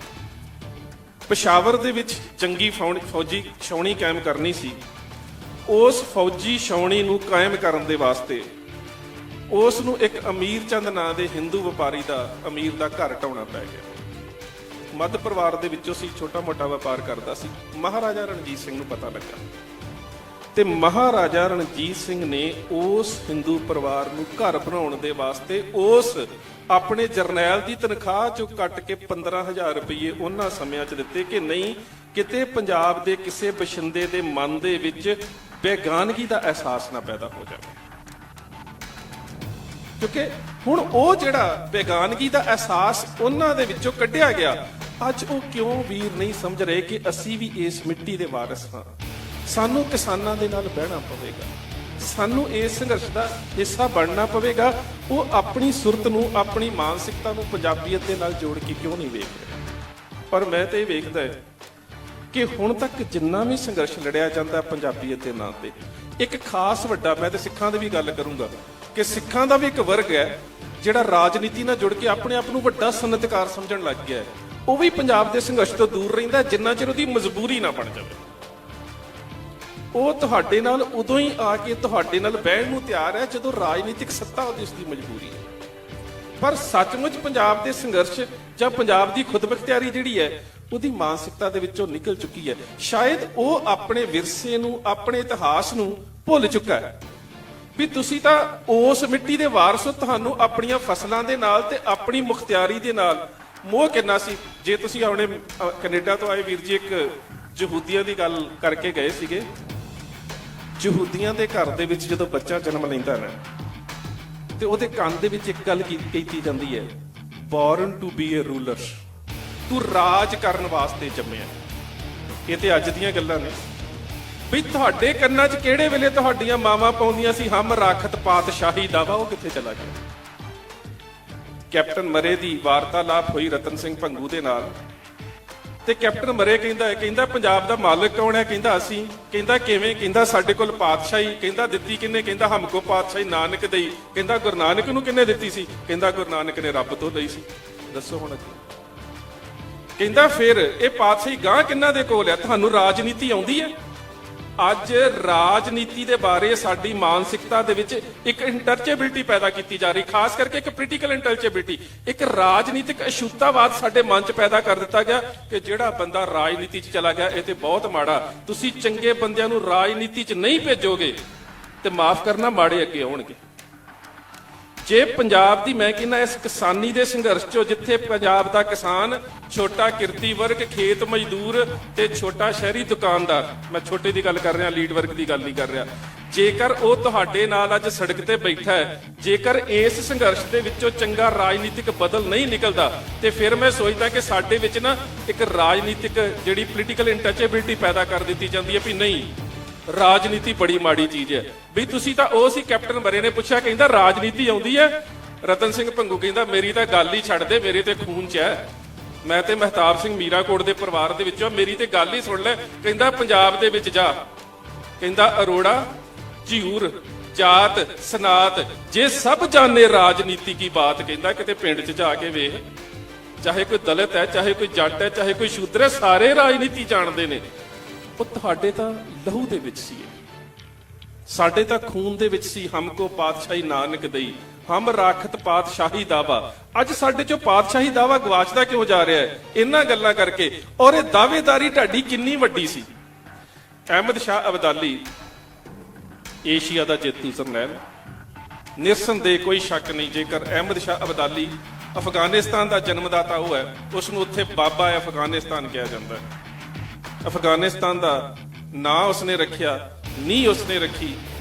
ਪਸ਼ਾਵਰ ਦੇ ਵਿੱਚ ਜੰਗੀ ਫੌਜੀ ਛਾਉਣੀ ਕਾਇਮ ਕਰਨੀ ਸੀ। ਉਸ ਫੌਜੀ ਛਾਉਣੀ ਨੂੰ ਕਾਇਮ ਕਰਨ ਦੇ ਵਾਸਤੇ ਉਸ ਨੂੰ ਇੱਕ ਅਮੀਰ ਚੰਦ ਨਾਂ ਦੇ ਹਿੰਦੂ ਵਪਾਰੀ ਦਾ, ਅਮੀਰ ਦਾ ਘਰ ਢਾਉਣਾ ਪੈ ਗਿਆ। ਮੱਧ ਪਰਿਵਾਰ ਦੇ ਵਿੱਚੋਂ ਸੀ, ਛੋਟਾ ਮੋਟਾ ਵਪਾਰ ਕਰਦਾ ਸੀ। ਮਹਾਰਾਜਾ ਰਣਜੀਤ ਸਿੰਘ ਨੂੰ ਪਤਾ ਲੱਗਾ ਤੇ ਮਹਾਰਾਜਾ ਰਣਜੀਤ ਸਿੰਘ ਨੇ ਉਸ ਹਿੰਦੂ ਪਰਿਵਾਰ ਨੂੰ ਘਰ ਬਣਾਉਣ ਦੇ ਵਾਸਤੇ ਉਸ ਆਪਣੇ ਜਰਨੈਲ ਦੀ ਤਨਖਾਹ ਚੋਂ ਕੱਟ ਕੇ 15,000 ਰੁਪਏ ਉਹਨਾਂ ਸਮਿਆਂ 'ਚ ਦਿੱਤੇ ਕਿ ਨਹੀਂ ਕਿਤੇ ਪੰਜਾਬ ਦੇ ਕਿਸੇ ਬਸ਼ਿੰਦੇ ਦੇ ਮਨ ਦੇ ਵਿੱਚ ਬੇਗਾਨਗੀ ਦਾ ਅਹਿਸਾਸ ਨਾ ਪੈਦਾ ਹੋ ਜਾਵੇ। ਕਿਉਂਕਿ ਹੁਣ ਉਹ ਜਿਹੜਾ ਬੇਗਾਨਗੀ ਦਾ ਅਹਿਸਾਸ ਉਹਨਾਂ ਦੇ ਵਿੱਚੋਂ ਕੱਢਿਆ ਗਿਆ, ਅੱਜ ਉਹ ਕਿਉਂ ਵੀਰ ਨਹੀਂ ਸਮਝ ਰਹੇ ਕਿ ਅਸੀਂ ਵੀ ਇਸ ਮਿੱਟੀ ਦੇ ਵਾਰਿਸ ਹਾਂ, ਸਾਨੂੰ ਕਿਸਾਨਾਂ ਦੇ ਨਾਲ ਬਹਿਣਾ ਪਵੇਗਾ, ਸਾਨੂੰ ਇਸ ਸੰਘਰਸ਼ ਦਾ ਹਿੱਸਾ ਬਣਨਾ ਪਵੇਗਾ। ਉਹ ਆਪਣੀ ਸੁਰਤ ਨੂੰ, ਆਪਣੀ ਮਾਨਸਿਕਤਾ ਨੂੰ ਪੰਜਾਬੀਅਤ ਦੇ ਨਾਲ ਜੋੜ ਕੇ ਕਿਉਂ ਨਹੀਂ ਵੇਖ ਰਹੇ? ਪਰ ਮੈਂ ਤਾਂ ਇਹ ਵੇਖਦਾ ਕਿ ਹੁਣ ਤੱਕ ਜਿੰਨਾ ਵੀ ਸੰਘਰਸ਼ ਲੜਿਆ ਜਾਂਦਾ ਪੰਜਾਬੀਅਤ ਦੇ ਨਾਂ ਤੇ, ਇੱਕ ਖਾਸ ਵੱਡਾ, ਮੈਂ ਤਾਂ ਸਿੱਖਾਂ ਦੀ ਵੀ ਗੱਲ ਕਰੂੰਗਾ ਕਿ ਸਿੱਖਾਂ ਦਾ ਵੀ ਇੱਕ ਵਰਗ ਹੈ ਜਿਹੜਾ ਰਾਜਨੀਤੀ ਨਾਲ ਜੁੜ ਕੇ ਆਪਣੇ ਆਪ ਨੂੰ ਵੱਡਾ ਸਨਅਤਕਾਰ ਸਮਝਣ ਲੱਗ ਗਿਆ ਹੈ। ਉਹ ਵੀ ਪੰਜਾਬ ਦੇ ਸੰਘਰਸ਼ ਤੋਂ ਦੂਰ ਰਹਿੰਦਾ ਜਿੰਨਾ ਚਿਰ ਉਹਦੀ ਮਜਬੂਰੀ ਨਾ ਬਣ ਜਾਵੇ। ਉਹ ਤੁਹਾਡੇ ਨਾਲ ਉਦੋਂ ਹੀ ਆ ਕੇ ਤੁਹਾਡੇ ਨਾਲ ਬਹਿਣ ਨੂੰ ਤਿਆਰ ਹੈ ਜਦੋਂ ਰਾਜਨੀਤਿਕ ਸੱਤਾ ਉਹਦੀ ਉਸਦੀ ਮਜਬੂਰੀ ਹੈ। ਪਰ ਸੱਚਮੁੱਚ ਪੰਜਾਬ ਦੇ ਸੰਘਰਸ਼ ਜਾਂ ਪੰਜਾਬ ਦੀ ਖੁਦਮੁਖਤਿਆਰੀ ਜਿਹੜੀ ਹੈ ਉਹਦੀ ਮਾਨਸਿਕਤਾ ਦੇ ਵਿੱਚੋਂ ਨਿਕਲ ਚੁੱਕੀ ਹੈ। ਸ਼ਾਇਦ ਉਹ ਆਪਣੇ ਵਿਰਸੇ ਨੂੰ, ਆਪਣੇ ਇਤਿਹਾਸ ਨੂੰ ਭੁੱਲ ਚੁੱਕਾ ਹੈ ਵੀ ਤੁਸੀਂ ਤਾਂ ਉਸ ਮਿੱਟੀ ਦੇ ਵਾਰਸ ਹੋ, ਤੁਹਾਨੂੰ ਆਪਣੀਆਂ ਫਸਲਾਂ ਦੇ ਨਾਲ ਤੇ ਆਪਣੀ ਮੁਖਤਿਆਰੀ ਦੇ ਨਾਲ ਮੋਹ ਕਿੰਨਾ ਸੀ। ਜੇ ਤੁਸੀਂ ਆਪਣੇ ਕੈਨੇਡਾ ਤੋਂ ਆਏ ਵੀਰ ਜੀ ਇੱਕ ਯਹੂਦੀਆਂ ਦੀ ਗੱਲ ਕਰਕੇ ਗਏ ਸੀਗੇ। ਯਹੂਦੀਆਂ ਦੇ ਘਰ ਦੇ ਵਿੱਚ ਜਦੋਂ ਬੱਚਾ ਜਨਮ ਲੈਂਦਾ ਨਾ ਤੇ ਉਹਦੇ ਕੰਨ ਦੇ ਵਿੱਚ ਇੱਕ ਗੱਲ ਕੀਤੀ ਜਾਂਦੀ ਹੈ, born to be a ruler, ਤੂੰ ਰਾਜ ਕਰਨ ਵਾਸਤੇ ਜੰਮਿਆ। ਇਹ ਤੇ ਅੱਜ ਦੀਆਂ ਗੱਲਾਂ ਨੇ ਵੀ ਤੁਹਾਡੇ ਕੰਨਾਂ 'ਚ ਕਿਹੜੇ ਵੇਲੇ ਤੁਹਾਡੀਆਂ ਮਾਵਾਂ ਪਾਉਂਦੀਆਂ ਸੀ ਹਮ ਰਾਖਤ ਪਾਤਸ਼ਾਹੀ ਦਾਵਾ, ਉਹ ਕਿੱਥੇ ਚਲਾ ਗਿਆ। ਕੈਪਟਨ ਮਰੇ ਦੀ ਵਾਰਤਾਲਾਪ ਹੋਈ ਰਤਨ ਸਿੰਘ ਭੰਗੂ ਦੇ ਨਾਲ ਤੇ ਕੈਪਟਨ ਮਰੇ ਕਹਿੰਦਾ ਪੰਜਾਬ ਦਾ ਮਾਲਕ ਕੌਣ ਹੈ? ਕਹਿੰਦਾ ਅਸੀਂ। ਕਹਿੰਦਾ ਕਿਵੇਂ? ਕਹਿੰਦਾ ਸਾਡੇ ਕੋਲ ਪਾਤਸ਼ਾਹੀ। ਕਹਿੰਦਾ ਦਿੱਤੀ ਕਿੰਨੇ? ਕਹਿੰਦਾ ਹਮਕੋ ਪਾਤਸ਼ਾਹੀ ਨਾਨਕ ਦੇਈ। ਕਹਿੰਦਾ ਗੁਰੂ ਨਾਨਕ ਨੂੰ ਕਿੰਨੇ ਦਿੱਤੀ ਸੀ? ਕਹਿੰਦਾ ਗੁਰੂ ਨਾਨਕ ਨੇ ਰੱਬ ਤੋਂ ਲਈ ਸੀ। ਦੱਸੋ ਹੁਣ ਕਹਿੰਦਾ ਫਿਰ ਇਹ ਪਾਤਸ਼ਾਹੀ ਗਾਂ ਕਿੰਨਾ ਦੇ ਕੋਲ ਹੈ? ਤੁਹਾਨੂੰ ਰਾਜਨੀਤੀ ਆਉਂਦੀ ਹੈ? ਅੱਜ ਰਾਜਨੀਤੀ ਦੇ ਬਾਰੇ ਸਾਡੀ ਮਾਨਸਿਕਤਾ ਦੇ ਵਿੱਚ ਇੱਕ ਇੰਟਰਚੇਬਿਲਿਟੀ ਪੈਦਾ ਕੀਤੀ ਜਾ ਰਹੀ, ਖਾਸ ਕਰਕੇ ਇੱਕ ਪੋਲੀਟੀਕਲ ਇੰਟਰਚੇਬਿਲਿਟੀ, ਇੱਕ ਰਾਜਨੀਤਿਕ ਅਛੂਤਾਵਾਦ ਸਾਡੇ ਮਨ 'ਚ ਪੈਦਾ ਕਰ ਦਿੱਤਾ ਗਿਆ ਕਿ ਜਿਹੜਾ ਬੰਦਾ ਰਾਜਨੀਤੀ 'ਚ ਚਲਾ ਗਿਆ ਇਹ ਤੇ ਬਹੁਤ ਮਾੜਾ। ਤੁਸੀਂ ਚੰਗੇ ਬੰਦਿਆਂ ਨੂੰ ਰਾਜਨੀਤੀ 'ਚ ਨਹੀਂ ਭੇਜੋਗੇ ਤੇ ਮਾਫ ਕਰਨਾ ਮਾੜੇ ਅੱਗੇ ਆਉਣਗੇ। ਜੇ ਪੰਜਾਬ ਦੀ ਮੈਂ ਕਹਿੰਦਾ ਇਸ ਕਿਸਾਨੀ ਦੇ ਸੰਘਰਸ਼ 'ਚੋਂ ਜਿੱਥੇ ਪੰਜਾਬ ਦਾ ਕਿਸਾਨ, ਛੋਟਾ ਕਿਰਤੀ ਵਰਗ, ਖੇਤ ਮਜ਼ਦੂਰ ਤੇ ਛੋਟਾ ਸ਼ਹਿਰੀ ਦੁਕਾਨਦਾਰ, ਮੈਂ ਛੋਟੇ ਦੀ ਗੱਲ ਕਰ ਰਿਹਾ, ਲੀਡ ਵਰਗ ਦੀ ਗੱਲ ਨਹੀਂ ਕਰ ਰਿਹਾ, ਜੇਕਰ ਉਹ ਤੁਹਾਡੇ ਨਾਲ ਅੱਜ ਸੜਕ ਤੇ ਬੈਠਾ ਹੈ, ਜੇਕਰ ਇਸ ਸੰਘਰਸ਼ ਦੇ ਵਿੱਚੋਂ ਚੰਗਾ ਰਾਜਨੀਤਿਕ ਬਦਲ ਨਹੀਂ ਨਿਕਲਦਾ ਤੇ ਫਿਰ ਮੈਂ ਸੋਚਦਾ ਕਿ ਸਾਡੇ ਵਿੱਚ ਨਾ ਇੱਕ ਰਾਜਨੀਤਿਕ ਜਿਹੜੀ ਪੋਲੀਟੀਕਲ ਇੰਟਰਚੇਬਿਲਿਟੀ ਪੈਦਾ ਕਰ ਦਿੱਤੀ ਜਾਂਦੀ ਹੈ ਵੀ ਨਹੀਂ, ਰਾਜਨੀਤੀ ਬੜੀ ਮਾੜੀ ਚੀਜ਼ ਹੈ। ਵੀ ਤੁਸੀਂ ਤਾਂ ਉਹ ਸੀ, ਕੈਪਟਨ ਮਰੇ ਨੇ ਪੁੱਛਿਆ, ਕਹਿੰਦਾ ਰਾਜਨੀਤੀ ਆਉਂਦੀ ਹੈ? ਰਤਨ ਸਿੰਘ ਭੰਗੂ ਕਹਿੰਦਾ ਮੇਰੀ ਤਾਂ ਗੱਲ ਹੀ ਛੱਡ ਦੇ, ਮੇਰੇ ਤੇ ਖੂਨ 'ਚ ਹੈ, ਮੈਂ ਤੇ ਮਹਿਤਾਬ ਸਿੰਘ ਮੀਰਾਕੋਟ ਦੇ ਪਰਿਵਾਰ ਦੇ ਵਿੱਚੋਂ, ਮੇਰੀ ਤੇ ਗੱਲ ਹੀ ਸੁਣ ਲੈ। ਕਹਿੰਦਾ ਪੰਜਾਬ ਦੇ ਵਿੱਚ ਜਾ, ਕਹਿੰਦਾ ਅਰੋੜਾ ਝਿਊਰ ਜਾਤ ਸਨਾਤ ਜੇ ਸਭ ਜਾਣੇ ਰਾਜਨੀਤੀ ਕੀ ਬਾਤ, ਕਹਿੰਦਾ ਕਿਤੇ ਪਿੰਡ 'ਚ ਜਾ ਕੇ ਵੇਖ, ਚਾਹੇ ਕੋਈ ਦਲਿਤ ਹੈ, ਚਾਹੇ ਕੋਈ ਜੱਟ ਹੈ, ਚਾਹੇ ਕੋਈ ਸ਼ੂਦਰ ਹੈ, ਸਾਰੇ ਰਾਜਨੀਤੀ ਜਾਣਦੇ ਨੇ। ਉਹ ਤੁਹਾਡੇ ਤਾਂ ਲਹੂ ਦੇ ਵਿੱਚ ਸੀ, ਸਾਡੇ ਤਾਂ ਖੂਨ ਦੇ ਵਿੱਚ ਸੀ। ਹਮਕੋ ਪਾਤਸ਼ਾਹੀ ਨਾਨਕ ਦੇਈ, ਹਮ ਰਾਖਤ ਪਾਤਸ਼ਾਹੀ ਦਾਵਾ। ਅੱਜ ਸਾਡੇ ਚੋਂ ਪਾਤਸ਼ਾਹੀ ਦਾਵਾ ਗਵਾਚਦਾ ਕਿਉਂ ਜਾ ਰਿਹਾ ਹੈ? ਇਹਨਾਂ ਗੱਲਾਂ ਕਰਕੇ। ਔਰ ਇਹ ਦਾਅਵੇਦਾਰੀ ਢਾਡੀ ਕਿੰਨੀ ਵੱਡੀ ਸੀ। ਅਹਿਮਦ ਸ਼ਾਹ ਅਬਦਾਲੀ ਏਸ਼ੀਆ ਦਾ ਜੇਤੂ ਜਰਨੈਲ, ਨਿਰਸੰਦੇਹ ਕੋਈ ਸ਼ੱਕ ਨਹੀਂ, ਜੇਕਰ ਅਹਿਮਦ ਸ਼ਾਹ ਅਬਦਾਲੀ ਅਫਗਾਨਿਸਤਾਨ ਦਾ ਜਨਮਦਾਤਾ ਉਹ ਹੈ, ਉਸ ਨੂੰ ਉੱਥੇ ਬਾਬਾ ਅਫਗਾਨਿਸਤਾਨ ਕਿਹਾ ਜਾਂਦਾ ਹੈ। ਅਫਗਾਨਿਸਤਾਨ ਦਾ ਨਾਂ ਉਸਨੇ ਰੱਖਿਆ, ਨੀਂਹ ਉਸਨੇ ਰੱਖੀ,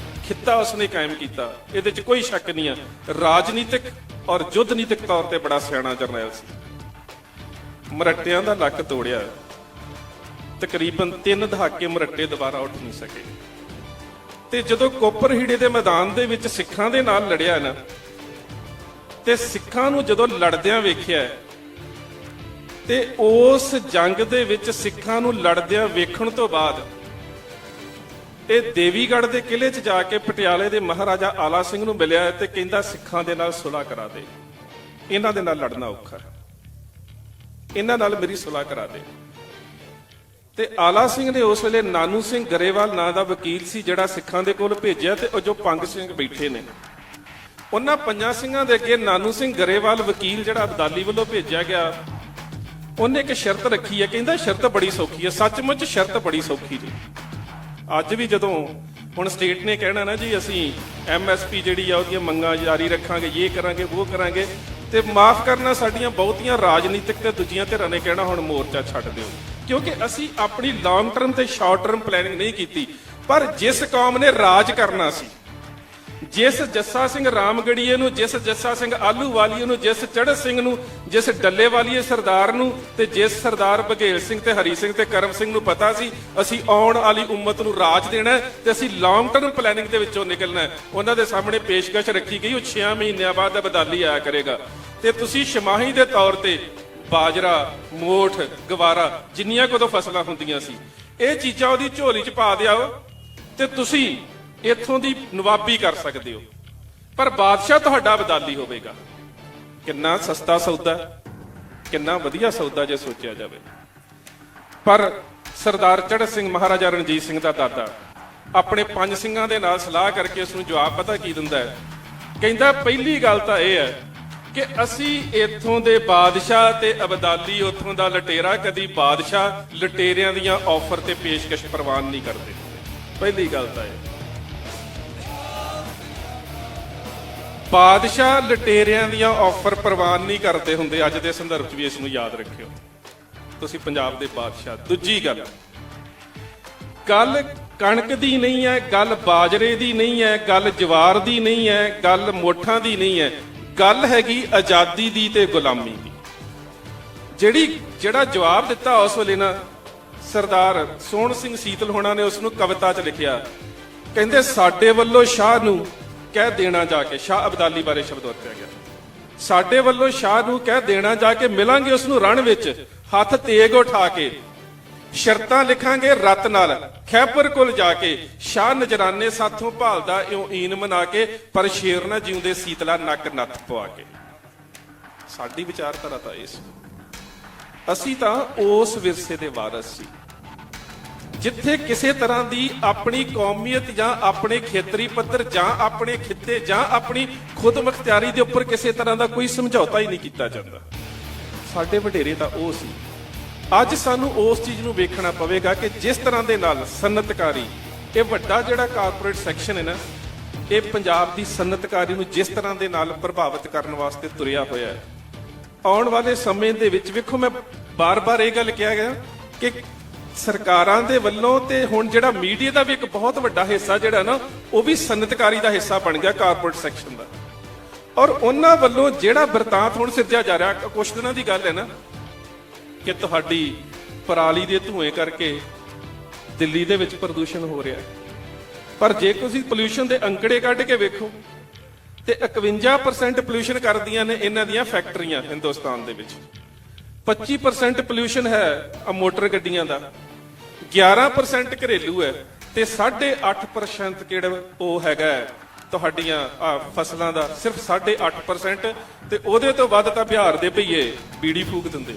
ਖਿੱਤਾ ਉਸਨੇ ਕਾਇਮ ਕੀਤਾ, ਇਹਦੇ 'ਚ ਕੋਈ ਸ਼ੱਕ ਨਹੀਂ ਹੈ। ਰਾਜਨੀਤਿਕ ਔਰ ਯੁੱਧਨੀਤਿਕ ਤੌਰ ਤੇ ਬੜਾ ਸਿਆਣਾ ਜਰਨੈਲ ਸੀ। ਮਰੱਟਿਆਂ ਦਾ ਲੱਕ ਤੋੜਿਆ, ਤਕਰੀਬਨ 3 ਦਹਾਕੇ ਮਰੱਟੇ ਦੁਬਾਰਾ ਉੱਠ ਨਹੀਂ ਸਕੇ। ਤੇ ਜਦੋਂ ਕੋਪਰਹੀੜੇ ਦੇ ਮੈਦਾਨ ਦੇ ਵਿੱਚ ਸਿੱਖਾਂ ਦੇ ਨਾਲ ਲੜਿਆ ਨਾ, ਤੇ ਸਿੱਖਾਂ ਨੂੰ ਜਦੋਂ ਲੜਦਿਆਂ ਵੇਖਿਆ ਤੇ ਉਸ ਜੰਗ ਦੇ ਵਿੱਚ ਸਿੱਖਾਂ ਨੂੰ ਲੜਦਿਆਂ ਵੇਖਣ ਤੋਂ ਬਾਅਦ ਇਹ ਦੇਵੀਗੜ੍ਹ ਦੇ ਕਿਲੇ 'ਚ ਜਾ ਕੇ ਪਟਿਆਲੇ ਦੇ ਮਹਾਰਾਜਾ ਆਲਾ ਸਿੰਘ ਨੂੰ ਮਿਲਿਆ ਤੇ ਕਹਿੰਦਾ ਸਿੱਖਾਂ ਦੇ ਨਾਲ ਸੁਲ੍ਹਾ ਕਰਾ ਦੇ, ਇਹਨਾਂ ਦੇ ਨਾਲ ਲੜਨਾ ਔਖਾ, ਇਹਨਾਂ ਨਾਲ ਮੇਰੀ ਸੁਲ੍ਹਾ ਕਰਾ ਦੇ। ਤੇ ਆਲਾ ਸਿੰਘ ਨੇ ਉਸ ਵੇਲੇ ਨਾਨੂ ਸਿੰਘ ਗਰੇਵਾਲ ਨਾਂ ਦਾ ਵਕੀਲ ਸੀ ਜਿਹੜਾ ਸਿੱਖਾਂ ਦੇ ਕੋਲ ਭੇਜਿਆ, ਤੇ ਉਹ ਜੋ ਪੰਗ ਸਿੰਘ ਬੈਠੇ ਨੇ ਉਹਨਾਂ ਪੰਜਾਂ ਸਿੰਘਾਂ ਦੇ ਅੱਗੇ ਨਾਨੂ ਸਿੰਘ ਗਰੇਵਾਲ ਵਕੀਲ ਜਿਹੜਾ ਅਬਦਾਲੀ ਵੱਲੋਂ ਭੇਜਿਆ ਗਿਆ, ਉਹਨੇ ਇੱਕ ਸ਼ਰਤ ਰੱਖੀ ਹੈ। ਕਹਿੰਦਾ ਸ਼ਰਤ ਬੜੀ ਸੌਖੀ ਹੈ, ਸੱਚਮੁੱਚ ਸ਼ਰਤ ਬੜੀ ਸੌਖੀ ਜੀ। ਅੱਜ ਵੀ ਜਦੋਂ ਹੁਣ ਸਟੇਟ ਨੇ ਕਹਿਣਾ ਨਾ ਜੀ ਅਸੀਂ MSP ਜਿਹੜੀ ਆ ਉਹਦੀਆਂ ਮੰਗਾਂ ਜਾਰੀ ਰੱਖਾਂਗੇ, ਇਹ ਕਰਾਂਗੇ, ਉਹ ਕਰਾਂਗੇ, ਤੇ ਮਾਫ ਕਰਨਾ ਸਾਡੀਆਂ ਬਹੁਤੀਆਂ ਰਾਜਨੀਤਿਕ ਤੇ ਦੂਜੀਆਂ ਧਿਰਾਂ ਨੇ ਕਹਿਣਾ ਹੁਣ ਮੋਰਚਾ ਛੱਡ ਦਿਓ, ਕਿਉਂਕਿ ਅਸੀਂ ਆਪਣੀ ਲੌਂਗ ਟਰਮ ਤੇ ਸ਼ਾਰਟ ਟਰਮ ਪਲੈਨਿੰਗ ਨਹੀਂ ਕੀਤੀ। ਪਰ ਜਿਸ ਕੌਮ ਨੇ ਰਾਜ ਕਰਨਾ ਸੀ, ਜਿਸ ਜੱਸਾ ਸਿੰਘ ਰਾਮਗੜੀਏ ਨੂੰ, ਜਿਸ ਜੱਸਾ ਸਿੰਘ ਆਲੂਵਾਲੀਏ ਨੂੰ, ਜਿਸ ਚੜ੍ਹਤ ਸਿੰਘ ਨੂੰ, ਜਿਸ ਡੱਲੇਵਾਲੀਏ ਸਰਦਾਰ ਨੂੰ, ਤੇ ਜਿਸ ਸਰਦਾਰ ਬਘੇਲ ਸਿੰਘ ਤੇ ਹਰੀ ਸਿੰਘ ਤੇ ਕਰਮ ਸਿੰਘ ਨੂੰ ਪਤਾ ਸੀ ਅਸੀਂ ਆਉਣ ਵਾਲੀ ਉਮਤ ਨੂੰ ਰਾਜ ਦੇਣਾ ਤੇ ਅਸੀਂ ਲੌਂਗ ਟਰਮ ਪਲੈਨਿੰਗ ਦੇ ਵਿੱਚੋਂ ਨਿਕਲਣਾ, ਉਹਨਾਂ ਦੇ ਸਾਹਮਣੇ ਪੇਸ਼ਕਸ਼ ਰੱਖੀ ਗਈ। ਉਹ 6 ਮਹੀਨਿਆਂ ਬਾਅਦ ਅਬਦਾਲੀ ਆਇਆ ਕਰੇਗਾ ਤੇ ਤੁਸੀਂ ਛਮਾਹੀ ਦੇ ਤੌਰ ਤੇ ਬਾਜਰਾ, ਮੋਠ, ਗਵਾਰਾ, ਜਿੰਨੀਆਂ ਕੋਦੋਂ ਫਸਲਾਂ ਹੁੰਦੀਆਂ ਸੀ, ਇਹ ਚੀਜ਼ਾਂ ਉਹਦੀ ਝੋਲੀ 'ਚ ਪਾ ਦਿਆਓ ਤੇ ਤੁਸੀਂ ਇੱਥੋਂ ਦੀ ਨਵਾਬੀ ਕਰ ਸਕਦੇ ਹੋ। ਪਰ ਬਾਦਸ਼ਾਹ ਤੁਹਾਡਾ ਅਬਦਾਲੀ ਹੋਵੇਗਾ। ਕਿੰਨਾ ਸਸਤਾ ਸੌਦਾ, ਕਿੰਨਾ ਵਧੀਆ ਸੌਦਾ ਜੇ ਸੋਚਿਆ ਜਾਵੇ। ਪਰ ਸਰਦਾਰ ਚੜ੍ਹਤ ਸਿੰਘ ਮਹਾਰਾਜਾ ਰਣਜੀਤ ਸਿੰਘ ਦਾ ਦਾਦਾ ਆਪਣੇ 5 ਸਿੰਘਾਂ ਦੇ ਨਾਲ ਸਲਾਹ ਕਰਕੇ ਉਸ ਨੂੰ ਜਵਾਬ ਪਤਾ ਕੀ ਦਿੰਦਾ ਹੈ? ਕਹਿੰਦਾ ਪਹਿਲੀ ਗੱਲ ਤਾਂ ਇਹ ਹੈ ਕਿ ਅਸੀਂ ਇੱਥੋਂ ਦੇ ਬਾਦਸ਼ਾਹ ਤੇ ਅਬਦਾਲੀ ਉੱਥੋਂ ਦਾ ਲਟੇਰਾ ਕਦੀ ਬਾਦਸ਼ਾਹ ਲਟੇਰਿਆਂ ਦੀਆਂ ਆਫਰ ਤੇ ਪੇਸ਼ਕਸ਼ ਪ੍ਰਵਾਨ ਨਹੀਂ ਕਰਦੇ। ਪਹਿਲੀ ਗੱਲ ਤਾਂ ਇਹ, ਬਾਦਸ਼ਾਹ ਲਟੇਰਿਆਂ ਦੀਆਂ ਆਫਰ ਪ੍ਰਵਾਨ ਨਹੀਂ ਕਰਦੇ ਹੁੰਦੇ। ਅੱਜ ਦੇ ਸੰਦਰਭ 'ਚ ਵੀ ਇਸ ਨੂੰ ਯਾਦ ਰੱਖਿਓ ਤੁਸੀਂ, ਪੰਜਾਬ ਦੇ ਬਾਦਸ਼ਾਹ। ਦੂਜੀ ਗੱਲ, ਗੱਲ ਕਣਕ ਦੀ ਨਹੀਂ ਹੈ, ਗੱਲ ਬਾਜਰੇ ਦੀ ਨਹੀਂ ਹੈ, ਗੱਲ ਜਵਾਰ ਦੀ ਨਹੀਂ ਹੈ, ਗੱਲ ਮੋਠਾਂ ਦੀ ਨਹੀਂ ਹੈ, ਗੱਲ ਹੈਗੀ ਆਜ਼ਾਦੀ ਦੀ ਤੇ ਗੁਲਾਮੀ ਦੀ। ਜਿਹੜਾ ਜਵਾਬ ਦਿੱਤਾ ਉਸ ਵੇਲੇ ਨਾ ਸਰਦਾਰ ਸੋਹਣ ਸਿੰਘ ਸੀਤਲ ਹੋਣਾ ਨੇ ਉਸ ਨੂੰ ਕਵਿਤਾ 'ਚ ਲਿਖਿਆ, ਕਹਿੰਦੇ ਸਾਡੇ ਵੱਲੋਂ ਸ਼ਾਹ ਨੂੰ ਕਹਿ ਦੇਣਾ ਜਾ ਕੇ, ਸ਼ਾਹ ਅਬਦਾਲੀ ਬਾਰੇ ਸ਼ਬਦ ਵਰਤਿਆ ਗਿਆ, ਸਾਡੇ ਵੱਲੋਂ ਸ਼ਾਹ ਨੂੰ ਕਹਿ ਦੇਣਾ ਜਾ ਕੇ, ਮਿਲਾਂਗੇ ਉਸ ਨੂੰ ਰਣ ਵਿੱਚ ਹੱਥ ਤੇਗ ਉਠਾ ਕੇ, ਸ਼ਰਤਾਂ ਲਿਖਾਂਗੇ ਰਤ ਨਾਲ ਖੈਬਰ ਕੋਲ ਜਾ ਕੇ, ਸ਼ਾਹ ਨਜਰਾਨੇ ਸਾਥੋਂ ਭਾਲਦਾ ਇਉਂ ਈਨ ਮਨਾ ਕੇ, ਪਰ ਸ਼ੇਰ ਨਾ ਜਿਉਂਦੇ ਸੀਤਲਾ ਨੱਕ ਨੱਥ ਪਵਾ ਕੇ। ਸਾਡੀ ਵਿਚਾਰਧਾਰਾ ਤਾਂ ਇਸ, ਅਸੀਂ ਤਾਂ ਉਸ ਵਿਰਸੇ ਦੇ ਵਾਰਸ ਸੀ ਜਿੱਥੇ ਕਿਸੇ ਤਰ੍ਹਾਂ ਦੀ ਆਪਣੀ ਕੌਮੀਅਤ ਜਾਂ ਆਪਣੇ ਖੇਤਰੀ ਪੱਧਰ ਜਾਂ ਆਪਣੇ ਖਿੱਤੇ ਜਾਂ ਆਪਣੀ ਖੁਦ ਮੁਖਤਿਆਰੀ ਦੇ ਉੱਪਰ ਕਿਸੇ ਤਰ੍ਹਾਂ ਦਾ ਕੋਈ ਸਮਝੌਤਾ ਹੀ ਨਹੀਂ ਕੀਤਾ ਜਾਂਦਾ। ਸਾਡੇ ਵਡੇਰੇ ਤਾਂ ਉਹ ਸੀ। ਅੱਜ ਸਾਨੂੰ ਉਸ ਚੀਜ਼ ਨੂੰ ਵੇਖਣਾ ਪਵੇਗਾ ਕਿ ਜਿਸ ਤਰ੍ਹਾਂ ਦੇ ਨਾਲ ਸਨਅਤਕਾਰੀ, ਇਹ ਵੱਡਾ ਜਿਹੜਾ ਕਾਰਪੋਰੇਟ ਸੈਕਸ਼ਨ ਹੈ ਨਾ, ਇਹ ਪੰਜਾਬ ਦੀ ਸਨਅਤਕਾਰੀ ਨੂੰ ਜਿਸ ਤਰ੍ਹਾਂ ਦੇ ਨਾਲ ਪ੍ਰਭਾਵਿਤ ਕਰਨ ਵਾਸਤੇ ਤੁਰਿਆ ਹੋਇਆ ਹੈ, ਆਉਣ ਵਾਲੇ ਸਮੇਂ ਦੇ ਵਿੱਚ ਵੇਖੋ, ਮੈਂ ਬਾਰ-ਬਾਰ ਇਹ ਗੱਲ ਕਿਹਾ ਗਿਆ ਕਿ ਸਰਕਾਰਾਂ ਦੇ ਵੱਲੋਂ ਤੇ ਹੁਣ ਜਿਹੜਾ ਮੀਡੀਆ ਦਾ ਵੀ ਇੱਕ ਬਹੁਤ ਵੱਡਾ ਹਿੱਸਾ ਜਿਹੜਾ ਨਾ, ਉਹ ਵੀ ਸਨਅਤਕਾਰੀ ਦਾ ਹਿੱਸਾ ਬਣ ਗਿਆ ਕਾਰਪੋਰੇਟ ਸੈਕਸ਼ਨ ਦਾ। ਔਰ ਉਹਨਾਂ ਵੱਲੋਂ ਜਿਹੜਾ ਬਿਰਤਾਂਤ ਹੁਣ ਸਿਰਜਿਆ ਜਾ ਰਿਹਾ, ਕੁਝ ਦਿਨਾਂ ਦੀ ਗੱਲ ਹੈ ਨਾ, ਕਿ ਤੁਹਾਡੀ ਪਰਾਲੀ ਦੇ ਧੂਏ ਕਰਕੇ ਦਿੱਲੀ ਦੇ ਵਿੱਚ ਪ੍ਰਦੂਸ਼ਣ ਹੋ ਰਿਹਾ, ਪਰ ਜੇ ਤੁਸੀਂ ਪੋਲਿਊਸ਼ਨ ਦੇ ਅੰਕੜੇ ਕੱਢ ਕੇ ਵੇਖੋ ਤੇ 51% ਪੋਲਿਊਸ਼ਨ ਕਰਦੀਆਂ ਨੇ ਇਹਨਾਂ ਦੀਆਂ ਫੈਕਟਰੀਆਂ ਹਿੰਦੁਸਤਾਨ ਦੇ ਵਿੱਚ, 25% ਪੋਲਿਊਸ਼ਨ ਹੈ ਮੋਟਰ ਗੱਡੀਆਂ ਦਾ, 11% ਘਰੇਲੂ ਹੈ ਤੇ 8.5% ਕਿਹੜਾ ਉਹ ਹੈਗਾ ਤੁਹਾਡੀਆਂ ਫਸਲਾਂ ਦਾ, ਸਿਰਫ 8.5%, ਤੇ ਉਹਦੇ ਤੋਂ ਵੱਧ ਤਾਂ ਬਿਹਾਰ ਦੇ ਭਈਏ ਬੀੜੀ ਫੂਕ ਦਿੰਦੇ,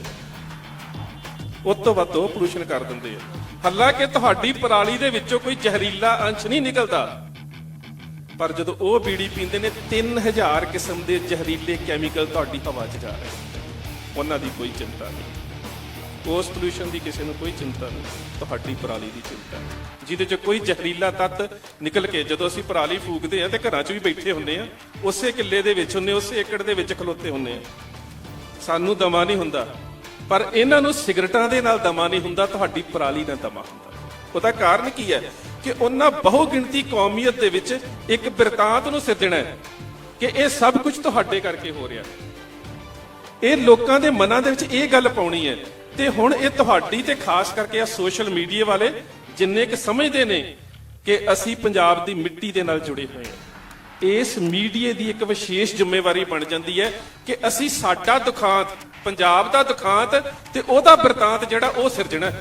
ਉਸ ਤੋਂ ਵੱਧ ਉਹ ਪੋਲਿਊਸ਼ਨ ਕਰ ਦਿੰਦੇ ਆ। ਹਾਲਾਂਕਿ ਤੁਹਾਡੀ ਪਰਾਲੀ ਦੇ ਵਿੱਚੋਂ ਕੋਈ ਜ਼ਹਿਰੀਲਾ ਅੰਸ਼ ਨਹੀਂ ਨਿਕਲਦਾ, ਪਰ ਜਦੋਂ ਉਹ ਬੀੜੀ ਪੀਂਦੇ ਨੇ 3000 ਕਿਸਮ ਦੇ ਜ਼ਹਿਰੀਲੇ ਕੈਮੀਕਲ ਤੁਹਾਡੀ ਹਵਾ 'ਚ ਜਾ ਰਹੇ, ਉਹਨਾਂ ਦੀ ਕੋਈ ਚਿੰਤਾ ਨਹੀਂ। ਉਸ ਪੋਲਿਊਸ਼ਨ ਦੀ ਕਿਸੇ ਨੂੰ ਕੋਈ ਚਿੰਤਾ ਨਹੀਂ, ਤੁਹਾਡੀ ਪਰਾਲੀ ਦੀ ਚਿੰਤਾ, ਜਿਹਦੇ 'ਚ ਕੋਈ ਜ਼ਹਿਰੀਲਾ ਤੱਤ ਨਿਕਲ ਕੇ ਜਦੋਂ ਅਸੀਂ ਪਰਾਲੀ ਫੂਕਦੇ ਆ ਤੇ ਘਰਾਂ 'ਚ ਵੀ ਬੈਠੇ ਹੁੰਦੇ ਆ, ਉਸੇ ਕਿੱਲੇ ਦੇ ਵਿੱਚ ਹੁੰਦੇ, ਉਸੇ ਏਕੜ ਦੇ ਵਿੱਚ ਖਲੋਤੇ ਹੁੰਦੇ ਆ, ਸਾਨੂੰ ਦਮਾ ਨਹੀਂ ਹੁੰਦਾ। ਪਰ ਇਹਨਾਂ ਨੂੰ ਸਿਗਰਟਾਂ ਦੇ ਨਾਲ ਦਮਾ ਨਹੀਂ ਹੁੰਦਾ, ਤੁਹਾਡੀ ਪਰਾਲੀ ਨਾਲ ਦਮਾ ਹੁੰਦਾ। ਉਹਦਾ ਕਾਰਨ ਕੀ ਹੈ ਕਿ ਉਹਨਾਂ ਬਹੁ ਗਿਣਤੀ ਕੌਮੀਅਤ ਦੇ ਵਿੱਚ ਇੱਕ ਬਿਰਤਾਂਤ ਨੂੰ ਸਿਰਜਣਾ ਹੈ ਕਿ ਇਹ ਸਭ ਕੁਝ ਤੁਹਾਡੇ ਕਰਕੇ ਹੋ ਰਿਹਾ, ਇਹ ਲੋਕਾਂ ਦੇ ਮਨਾਂ ਦੇ ਵਿੱਚ ਇਹ ਗੱਲ ਪਾਉਣੀ ਹੈ। ਤੇ ਹੁਣ ਇਹ ਤੁਹਾਡੀ ਤੇ ਖਾਸ ਕਰਕੇ ਆ ਸੋਸ਼ਲ ਮੀਡੀਆ ਵਾਲੇ ਜਿੰਨੇ ਕਿ ਸਮਝਦੇ ਨੇ ਕਿ ਅਸੀਂ ਪੰਜਾਬ ਦੀ ਮਿੱਟੀ ਦੇ ਨਾਲ ਜੁੜੇ ਹੋਏ ਹਾਂ, ਇਸ ਮੀਡੀਆ ਦੀ ਇੱਕ ਵਿਸ਼ੇਸ਼ ਜ਼ਿੰਮੇਵਾਰੀ ਬਣ ਜਾਂਦੀ ਹੈ ਕਿ ਅਸੀਂ ਸਾਡਾ ਦੁਖਾਂਤ, ਪੰਜਾਬ ਦਾ ਦੁਖਾਂਤ ਤੇ ਉਹਦਾ ਬਿਰਤਾਂਤ ਜਿਹੜਾ ਉਹ ਸਿਰਜਣਾ।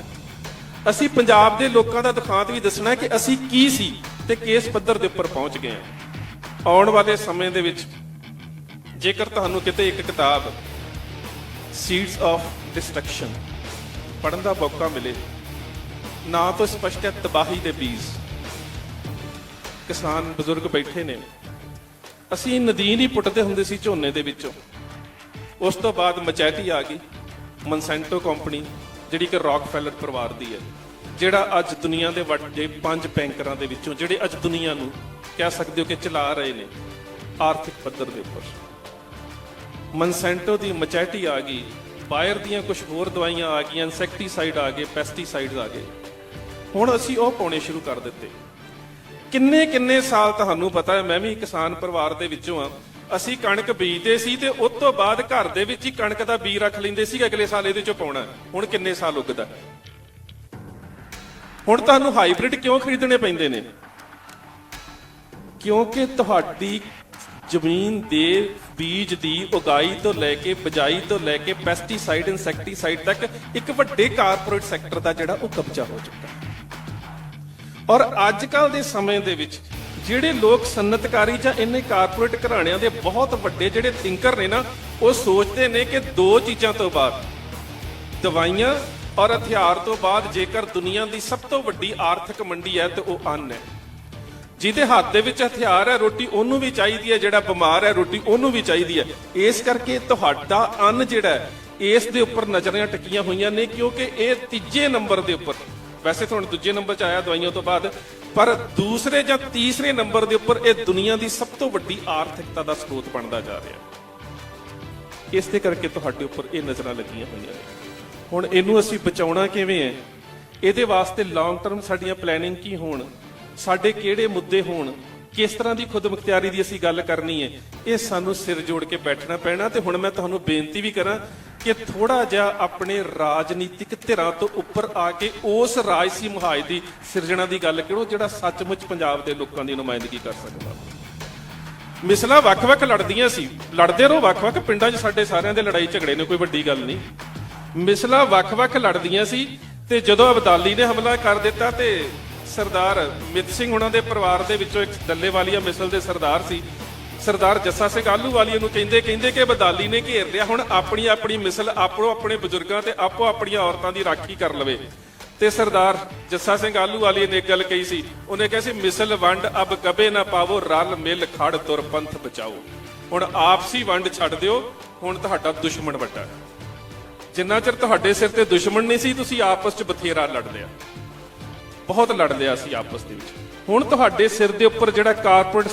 ਅਸੀਂ ਪੰਜਾਬ ਦੇ ਲੋਕਾਂ ਦਾ ਦੁਖਾਂਤ ਵੀ ਦੱਸਣਾ ਕਿ ਅਸੀਂ ਕੀ ਸੀ ਤੇ ਕਿਸ ਪੱਧਰ ਦੇ ਉੱਪਰ ਪਹੁੰਚ ਗਏ ਹਾਂ। ਆਉਣ ਵਾਲੇ ਸਮੇਂ ਦੇ ਵਿੱਚ ਜੇਕਰ ਤੁਹਾਨੂੰ ਕਿਤੇ ਇੱਕ ਕਿਤਾਬ ਸੀਡਸ ਆਫ ਡਿਸਟਰਕਸ਼ਨ ਪੜ੍ਹਨ ਦਾ ਮੌਕਾ ਮਿਲੇ, ਨਾ ਤੋਂ ਸਪਸ਼ਟ ਹੈ ਤਬਾਹੀ ਦੇ ਬੀਜ। ਕਿਸਾਨ ਬਜ਼ੁਰਗ ਬੈਠੇ ਨੇ, ਅਸੀਂ ਨਦੀਨ ਹੀ ਪੁੱਟਦੇ ਹੁੰਦੇ ਸੀ ਝੋਨੇ ਦੇ ਵਿੱਚੋਂ, ਉਸ ਤੋਂ ਬਾਅਦ ਮਚੈਟੀ ਆ ਗਈ, ਮਨਸੈਂਟੋ ਕੰਪਨੀ ਜਿਹੜੀ ਕਿ ਰੌਕਫੈਲਰ ਪਰਿਵਾਰ ਦੀ ਹੈ, ਜਿਹੜਾ ਅੱਜ ਦੁਨੀਆ ਦੇ ਵੱਡੇ 5 ਬੈਂਕਰਾਂ ਦੇ ਵਿੱਚੋਂ ਜਿਹੜੇ ਅੱਜ ਦੁਨੀਆ ਨੂੰ ਕਹਿ ਸਕਦੇ ਹੋ ਕਿ ਚਲਾ ਰਹੇ ਨੇ ਆਰਥਿਕ ਪੱਧਰ ਦੇ ਉੱਪਰ। ਮਨਸੈਂਟੋ ਦੀ ਮਚੈਟੀ ਆ ਗਈ, ਬਾਇਰ ਦੀਆਂ ਕੁਝ ਹੋਰ ਦਵਾਈਆਂ ਆ ਗਈਆਂ, ਇਨਸੈਕਟੀਸਾਈਡ ਆ ਗਏ, ਪੈਸਟੀਸਾਈਡਸ ਆ ਗਏ। ਹੁਣ ਅਸੀਂ ਉਹ ਪਾਉਣੇ ਸ਼ੁਰੂ ਕਰ ਦਿੱਤੇ। ਕਿੰਨੇ ਸਾਲ ਤੁਹਾਨੂੰ ਪਤਾ ਹੈ, ਮੈਂ ਵੀ ਕਿਸਾਨ ਪਰਿਵਾਰ ਦੇ ਵਿੱਚੋਂ ਆ, ਅਸੀਂ ਕਣਕ ਬੀਜਦੇ ਸੀ ਤੇ ਉਸ ਤੋਂ ਬਾਅਦ ਘਰ ਦੇ ਵਿੱਚ ਹੀ ਕਣਕ ਦਾ ਬੀਜ ਰੱਖ ਲੈਂਦੇ ਸੀ, ਅਗਲੇ ਸਾਲ ਇਹਦੇ ਚੋਂ ਪਾਉਣਾ। ਹੁਣ ਕਿੰਨੇ ਸਾਲ ਉੱਗਦਾ? ਹੁਣ ਤੁਹਾਨੂੰ ਹਾਈਬ੍ਰਿਡ ਕਿਉਂ ਖਰੀਦਣੇ ਪੈਂਦੇ ਨੇ? ਕਿਉਂਕਿ ਤੁਹਾਡੀ ਜ਼ਮੀਨ ਦੇ ਬੀਜ ਦੀ ਉਗਾਈ ਤੋਂ ਲੈ ਕੇ ਬਿਜਾਈ ਤੋਂ ਲੈ ਕੇ ਪੈਸਟੀਸਾਈਡ ਇਨਸੈਕਟੀਸਾਈਡ ਤੱਕ ਇੱਕ ਵੱਡੇ ਕਾਰਪੋਰੇਟ ਸੈਕਟਰ ਦਾ ਜਿਹੜਾ ਉਹ ਕਬਜ਼ਾ ਹੋ ਚੁੱਕਾ ਹੈ। ਔਰ ਅੱਜ ਕੱਲ ਦੇ ਸਮੇਂ ਦੇ ਵਿੱਚ ਜਿਹੜੇ ਲੋਕ ਸਨਅਤਕਾਰੀ ਜਾਂ ਇੰਨੇ ਕਾਰਪੋਰੇਟ ਘਰਾਣਿਆਂ ਦੇ ਬਹੁਤ ਵੱਡੇ ਜਿਹੜੇ ਥਿੰਕਰ ਨੇ ਨਾ, ਉਹ ਸੋਚਦੇ ਨੇ ਕਿ ਦੋ ਚੀਜ਼ਾਂ ਤੋਂ ਬਾਅਦ, ਦਵਾਈਆਂ ਔਰ ਹਥਿਆਰ ਤੋਂ ਬਾਅਦ, ਜੇਕਰ ਦੁਨੀਆ ਦੀ ਸਭ ਤੋਂ ਵੱਡੀ ਆਰਥਿਕ ਮੰਡੀ ਹੈ ਤੇ ਉਹ ਅੰਨ ਹੈ। ਜਿਹਦੇ ਹੱਥ ਦੇ ਵਿੱਚ ਹਥਿਆਰ ਹੈ, ਰੋਟੀ ਉਹਨੂੰ ਵੀ ਚਾਹੀਦੀ ਹੈ, ਜਿਹੜਾ ਬਿਮਾਰ ਹੈ ਰੋਟੀ ਉਹਨੂੰ ਵੀ ਚਾਹੀਦੀ ਹੈ। ਇਸ ਕਰਕੇ ਤੁਹਾਡਾ ਅੰਨ ਜਿਹੜਾ ਇਸ ਦੇ ਉੱਪਰ ਨਜ਼ਰਾਂ ਟਿਕੀਆਂ ਹੋਈਆਂ ਨੇ, ਕਿਉਂਕਿ ਇਹ ਤੀਜੇ ਨੰਬਰ ਦੇ ਉੱਪਰ, ਵੈਸੇ ਤਾਂ ਹੁਣ ਦੂਜੇ ਨੰਬਰ 'ਚ ਆਇਆ ਦਵਾਈਆਂ ਤੋਂ ਬਾਅਦ, ਪਰ ਦੂਸਰੇ ਜਾਂ ਤੀਸਰੇ ਨੰਬਰ ਦੇ ਉੱਪਰ ਇਹ ਦੁਨੀਆ ਦੀ ਸਭ ਤੋਂ ਵੱਡੀ ਆਰਥਿਕਤਾ ਦਾ ਸਰੋਤ ਬਣਦਾ ਜਾ ਰਿਹਾ। ਇਸ ਦੇ ਕਰਕੇ ਤੁਹਾਡੇ ਉੱਪਰ ਇਹ ਨਜ਼ਰਾਂ ਲੱਗੀਆਂ ਹੋਈਆਂ ਨੇ। ਹੁਣ ਇਹਨੂੰ ਅਸੀਂ ਬਚਾਉਣਾ ਕਿਵੇਂ ਹੈ ਇਹਦੇ ਵਾਸਤੇ ਲੌਂਗ ਟਰਮ ਸਾਡੀਆਂ ਪਲੈਨਿੰਗ ਕੀ ਹੋਣ, ਸਾਡੇ ਕਿਹੜੇ ਮੁੱਦੇ ਹੋਣ, ਕਿਸ ਤਰ੍ਹਾਂ ਦੀ ਖੁਦਮੁਖਤਿਆਰੀ ਦੀ ਅਸੀਂ ਗੱਲ ਕਰਨੀ ਹੈ, ਇਹ ਸਾਨੂੰ ਸਿਰ ਜੋੜ ਕੇ ਬੈਠਣਾ ਪੈਣਾ। ਤੇ ਹੁਣ ਮੈਂ ਤੁਹਾਨੂੰ ਬੇਨਤੀ ਵੀ ਕਰਾਂ ਕਿ ਥੋੜਾ ਜਿਹਾ ਆਪਣੇ ਰਾਜਨੀਤਿਕ ਧਿਰਾਂ ਤੋਂ ਉੱਪਰ ਆ ਕੇ ਉਸ ਰਾਜਸੀ ਮੁਹਾਜ ਦੀ ਸਿਰਜਣਾ ਦੀ ਗੱਲ ਕਰੋ ਜਿਹੜਾ ਸੱਚਮੁੱਚ ਪੰਜਾਬ ਦੇ ਲੋਕਾਂ ਦੀ ਨੁਮਾਇੰਦਗੀ ਕਰ ਸਕਦਾ। ਮਿਸਲਾਂ ਵੱਖ-ਵੱਖ ਲੜਦੀਆਂ ਸੀ, ਲੜਦੇ ਰਹੋ, ਵੱਖ-ਵੱਖ ਪਿੰਡਾਂ 'ਚ ਸਾਡੇ ਸਾਰਿਆਂ ਦੇ ਲੜਾਈ ਝਗੜੇ ਨੇ, ਕੋਈ ਵੱਡੀ ਗੱਲ ਨਹੀਂ। ਮਿਸਲਾਂ ਵੱਖ-ਵੱਖ ਲੜਦੀਆਂ ਸੀ ਤੇ ਜਦੋਂ ਅਬਦਾਲੀ ਨੇ ਹਮਲਾ ਕਰ ਦਿੱਤਾ ਤੇ ਸਰਦਾਰ ਮਿੱਤ ਸਿੰਘ ਉਹਨਾਂ ਦੇ ਪਰਿਵਾਰ ਦੇ ਵਿੱਚੋਂ ਇੱਕ ਡੱਲੇਵਾਲੀਆ ਮਿਸਲ ਦੇ ਸਰਦਾਰ ਸੀ, ਸਰਦਾਰ ਜੱਸਾ ਸਿੰਘ ਆਹਲੂਵਾਲੀਆ ਨੂੰ ਕਹਿੰਦੇ ਕਿ ਅਬਦਾਲੀ ਨੇ ਘੇਰ ਲਿਆ, ਹੁਣ ਆਪਣੀ ਆਪਣੀ ਮਿਸਲ ਆਪੋ ਆਪਣੇ ਬਜ਼ੁਰਗਾਂ ਤੇ ਆਪੋ ਆਪਣੀਆਂ ਔਰਤਾਂ ਦੀ ਰਾਖੀ ਕਰ ਲਵੇ। ਤੇ ਸਰਦਾਰ ਜੱਸਾ ਸਿੰਘ ਆਹਲੂਵਾਲੀਆ ਨੇ ਇੱਕ ਗੱਲ ਕਹੀ ਸੀ, ਉਹਨੇ ਕਿਹਾ ਸੀ ਮਿਸਲ ਵੰਡ ਅਬ ਕਬੇ ਨਾ ਪਾਵੋ, ਰਲ ਮਿਲ ਖੜ ਤੁਰ ਪੰਥ ਬਚਾਓ। ਹੁਣ ਆਪਸੀ ਵੰਡ ਛੱਡ ਦਿਓ, ਹੁਣ ਤੁਹਾਡਾ ਦੁਸ਼ਮਣ ਵੱਡਾ ਹੈ। ਜਿੰਨਾ ਚਿਰ ਤੁਹਾਡੇ ਸਿਰ ਤੇ ਦੁਸ਼ਮਣ ਨਹੀਂ ਸੀ, ਤੁਸੀਂ ਆਪਸ 'ਚ ਬਥੇਰਾ ਲੜ ਲਿਆ, ਬਹੁਤ ਲੜ ਲਿਆ ਸੀ ਆਪਸ ਦੇ ਵਿੱਚ। ਹੁਣ ਤੁਹਾਡੇ ਸਿਰ ਦੇ ਉੱਪਰ ਜਿਹੜਾ ਕਾਰਪੋਰੇਟ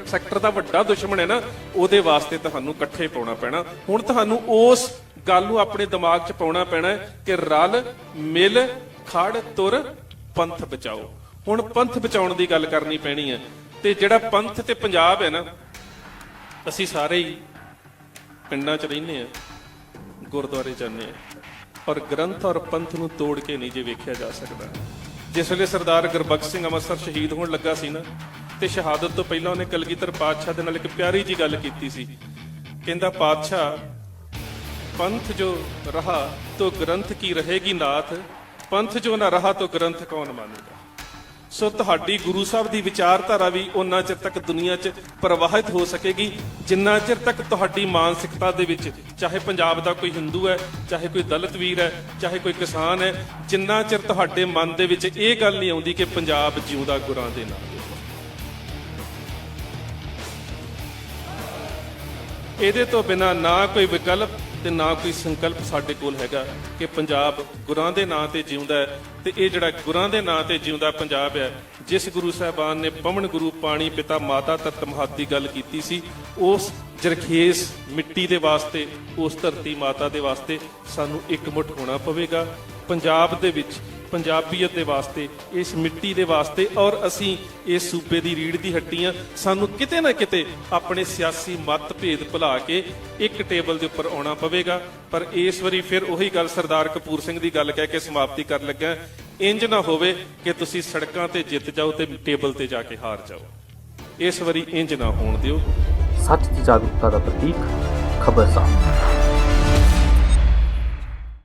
ਸੈਕਟਰ ਦਾ ਵੱਡਾ ਦੁਸ਼ਮਣ ਹੈ ਨਾ, ਉਹਦੇ ਵਾਸਤੇ ਤੁਹਾਨੂੰ ਇਕੱਠੇ ਪਾਉਣਾ ਪੈਣਾ। ਹੁਣ ਤੁਹਾਨੂੰ ਉਸ ਗੱਲ ਨੂੰ ਆਪਣੇ ਦਿਮਾਗ 'ਚ ਪਾਉਣਾ ਪੈਣਾ ਕਿ ਰਲ ਮਿਲ ਖੜ ਤੁਰ ਪੰਥ ਬਚਾਓ। ਹੁਣ ਪੰਥ ਬਚਾਉਣ ਦੀ ਗੱਲ ਕਰਨੀ ਪੈਣੀ ਹੈ। ਤੇ ਜਿਹੜਾ ਪੰਥ ਤੇ ਪੰਜਾਬ ਹੈ ਨਾ, ਅਸੀਂ ਸਾਰੇ ਹੀ ਪਿੰਡਾਂ 'ਚ ਰਹਿੰਦੇ ਆ, ਗੁਰਦੁਆਰੇ ਜਾਂਦੇ ਆ, ਔਰ ਗ੍ਰੰਥ ਔਰ ਪੰਥ ਨੂੰ ਤੋੜ ਕੇ ਨਹੀਂ ਜੇ ਵੇਖਿਆ ਜਾ ਸਕਦਾ। ਜਿਸ ਵੇਲੇ ਸਰਦਾਰ ਗੁਰਬਖਸ਼ ਸਿੰਘ ਅੰਮ੍ਰਿਤਸਰ ਸ਼ਹੀਦ ਹੋਣ ਲੱਗਾ ਸੀ ਨਾ, ਤੇ ਸ਼ਹਾਦਤ ਤੋਂ ਪਹਿਲਾਂ ਉਹਨੇ ਕਲਗੀਧਰ ਪਾਤਸ਼ਾਹ ਦੇ ਨਾਲ ਇੱਕ ਪਿਆਰੀ ਜੀ ਗੱਲ ਕੀਤੀ ਸੀ। ਕਹਿੰਦਾ ਪਾਤਸ਼ਾਹ ਪੰਥ ਜੋ ਰਹਾ ਤੋ ਗ੍ਰੰਥ ਕੀ ਰਹੇਗੀ ਨਾਥ, ਪੰਥ ਜੋ ਨਾ ਰਹਾ ਤੋ ਗ੍ਰੰਥ ਕੌਣ ਮਾਨੇਗਾ। ਸੋ ਤੁਹਾਡੀ ਗੁਰੂ ਸਾਹਿਬ ਦੀ ਵਿਚਾਰਧਾਰਾ ਵੀ ਉਹਨਾਂ ਚਿਰ ਤੱਕ ਦੁਨੀਆ 'ਚ ਪ੍ਰਵਾਹਿਤ ਹੋ ਸਕੇਗੀ ਜਿੰਨਾ ਚਿਰ ਤੱਕ ਤੁਹਾਡੀ ਮਾਨਸਿਕਤਾ ਦੇ ਵਿੱਚ, ਚਾਹੇ ਪੰਜਾਬ ਦਾ ਕੋਈ ਹਿੰਦੂ ਹੈ, ਚਾਹੇ ਕੋਈ ਦਲਿਤ ਵੀਰ ਹੈ, ਚਾਹੇ ਕੋਈ ਕਿਸਾਨ ਹੈ, ਜਿੰਨਾ ਚਿਰ ਤੁਹਾਡੇ ਮਨ ਦੇ ਵਿੱਚ ਇਹ ਗੱਲ ਨਹੀਂ ਆਉਂਦੀ ਕਿ ਪੰਜਾਬ ਜਿਉਂਦਾ ਗੁਰਾਂ ਦੇ ਨਾਲ। ਇਹਦੇ ਤੋਂ ਬਿਨਾਂ ਨਾ ਕੋਈ ਵਿਕਲਪ ਤੇ ਨਾ ਕੋਈ ਸੰਕਲਪ ਸਾਡੇ ਕੋਲ ਹੈਗਾ ਕਿ ਪੰਜਾਬ ਗੁਰਾਂ ਦੇ ਨਾਂ ਤੇ ਜਿਉਂਦਾ ਹੈ। ਤੇ ਇਹ ਜਿਹੜਾ ਗੁਰਾਂ ਦੇ ਨਾਂ ਤੇ ਜਿਉਂਦਾ ਪੰਜਾਬ ਹੈ, ਜਿਸ ਗੁਰੂ ਸਾਹਿਬਾਨ ਨੇ ਪਵਨ ਗੁਰੂ ਪਾਣੀ ਪਿਤਾ ਮਾਤਾ ਤਤ ਮਹਤ ਦੀ ਗੱਲ ਕੀਤੀ ਸੀ, ਉਸ ਜਰਖੇਸ ਮਿੱਟੀ ਦੇ ਵਾਸਤੇ, ਉਸ ਧਰਤੀ ਮਾਤਾ ਦੇ ਵਾਸਤੇ ਸਾਨੂੰ ਇਕਮੁੱਠ ਹੋਣਾ ਪਵੇਗਾ। ਪੰਜਾਬ ਦੇ ਵਿੱਚ ਪੰਜਾਬੀਅਤ ਦੇ ਵਾਸਤੇ, ਇਸ ਮਿੱਟੀ ਦੇ ਵਾਸਤੇ, ਔਰ ਅਸੀਂ ਇਸ ਸੂਬੇ ਦੀ ਰੀੜ ਦੀ ਹੱਡੀ ਹਾਂ। ਸਾਨੂੰ ਕਿਤੇ ਨਾ ਕਿਤੇ ਆਪਣੇ ਸਿਆਸੀ ਮਤਭੇਦ ਭੁਲਾ ਕੇ ਇੱਕ ਟੇਬਲ ਦੇ ਉੱਪਰ ਆਉਣਾ ਪਵੇਗਾ। ਪਰ ਇਸ ਵਾਰੀ ਫਿਰ ਉਹੀ ਗੱਲ ਸਰਦਾਰ ਕਪੂਰ ਸਿੰਘ ਦੀ ਗੱਲ ਕਹਿ ਕੇ ਸਮਾਪਤੀ ਕਰਨ ਲੱਗਾ, ਇੰਜ ਨਾ ਹੋਵੇ ਕਿ ਤੁਸੀਂ ਸੜਕਾਂ ਤੇ ਜਿੱਤ ਜਾਓ ਤੇ ਟੇਬਲ ਤੇ ਜਾ ਕੇ ਹਾਰ ਜਾਓ। ਇਸ ਵਾਰੀ ਇੰਜ ਨਾ ਹੋਣ ਦਿਓ। ਸੱਚ ਦੀ ਜਾਗਰੂਕਤਾ ਦਾ ਪ੍ਰਤੀਕ, ਖਬਰਸਾਰ।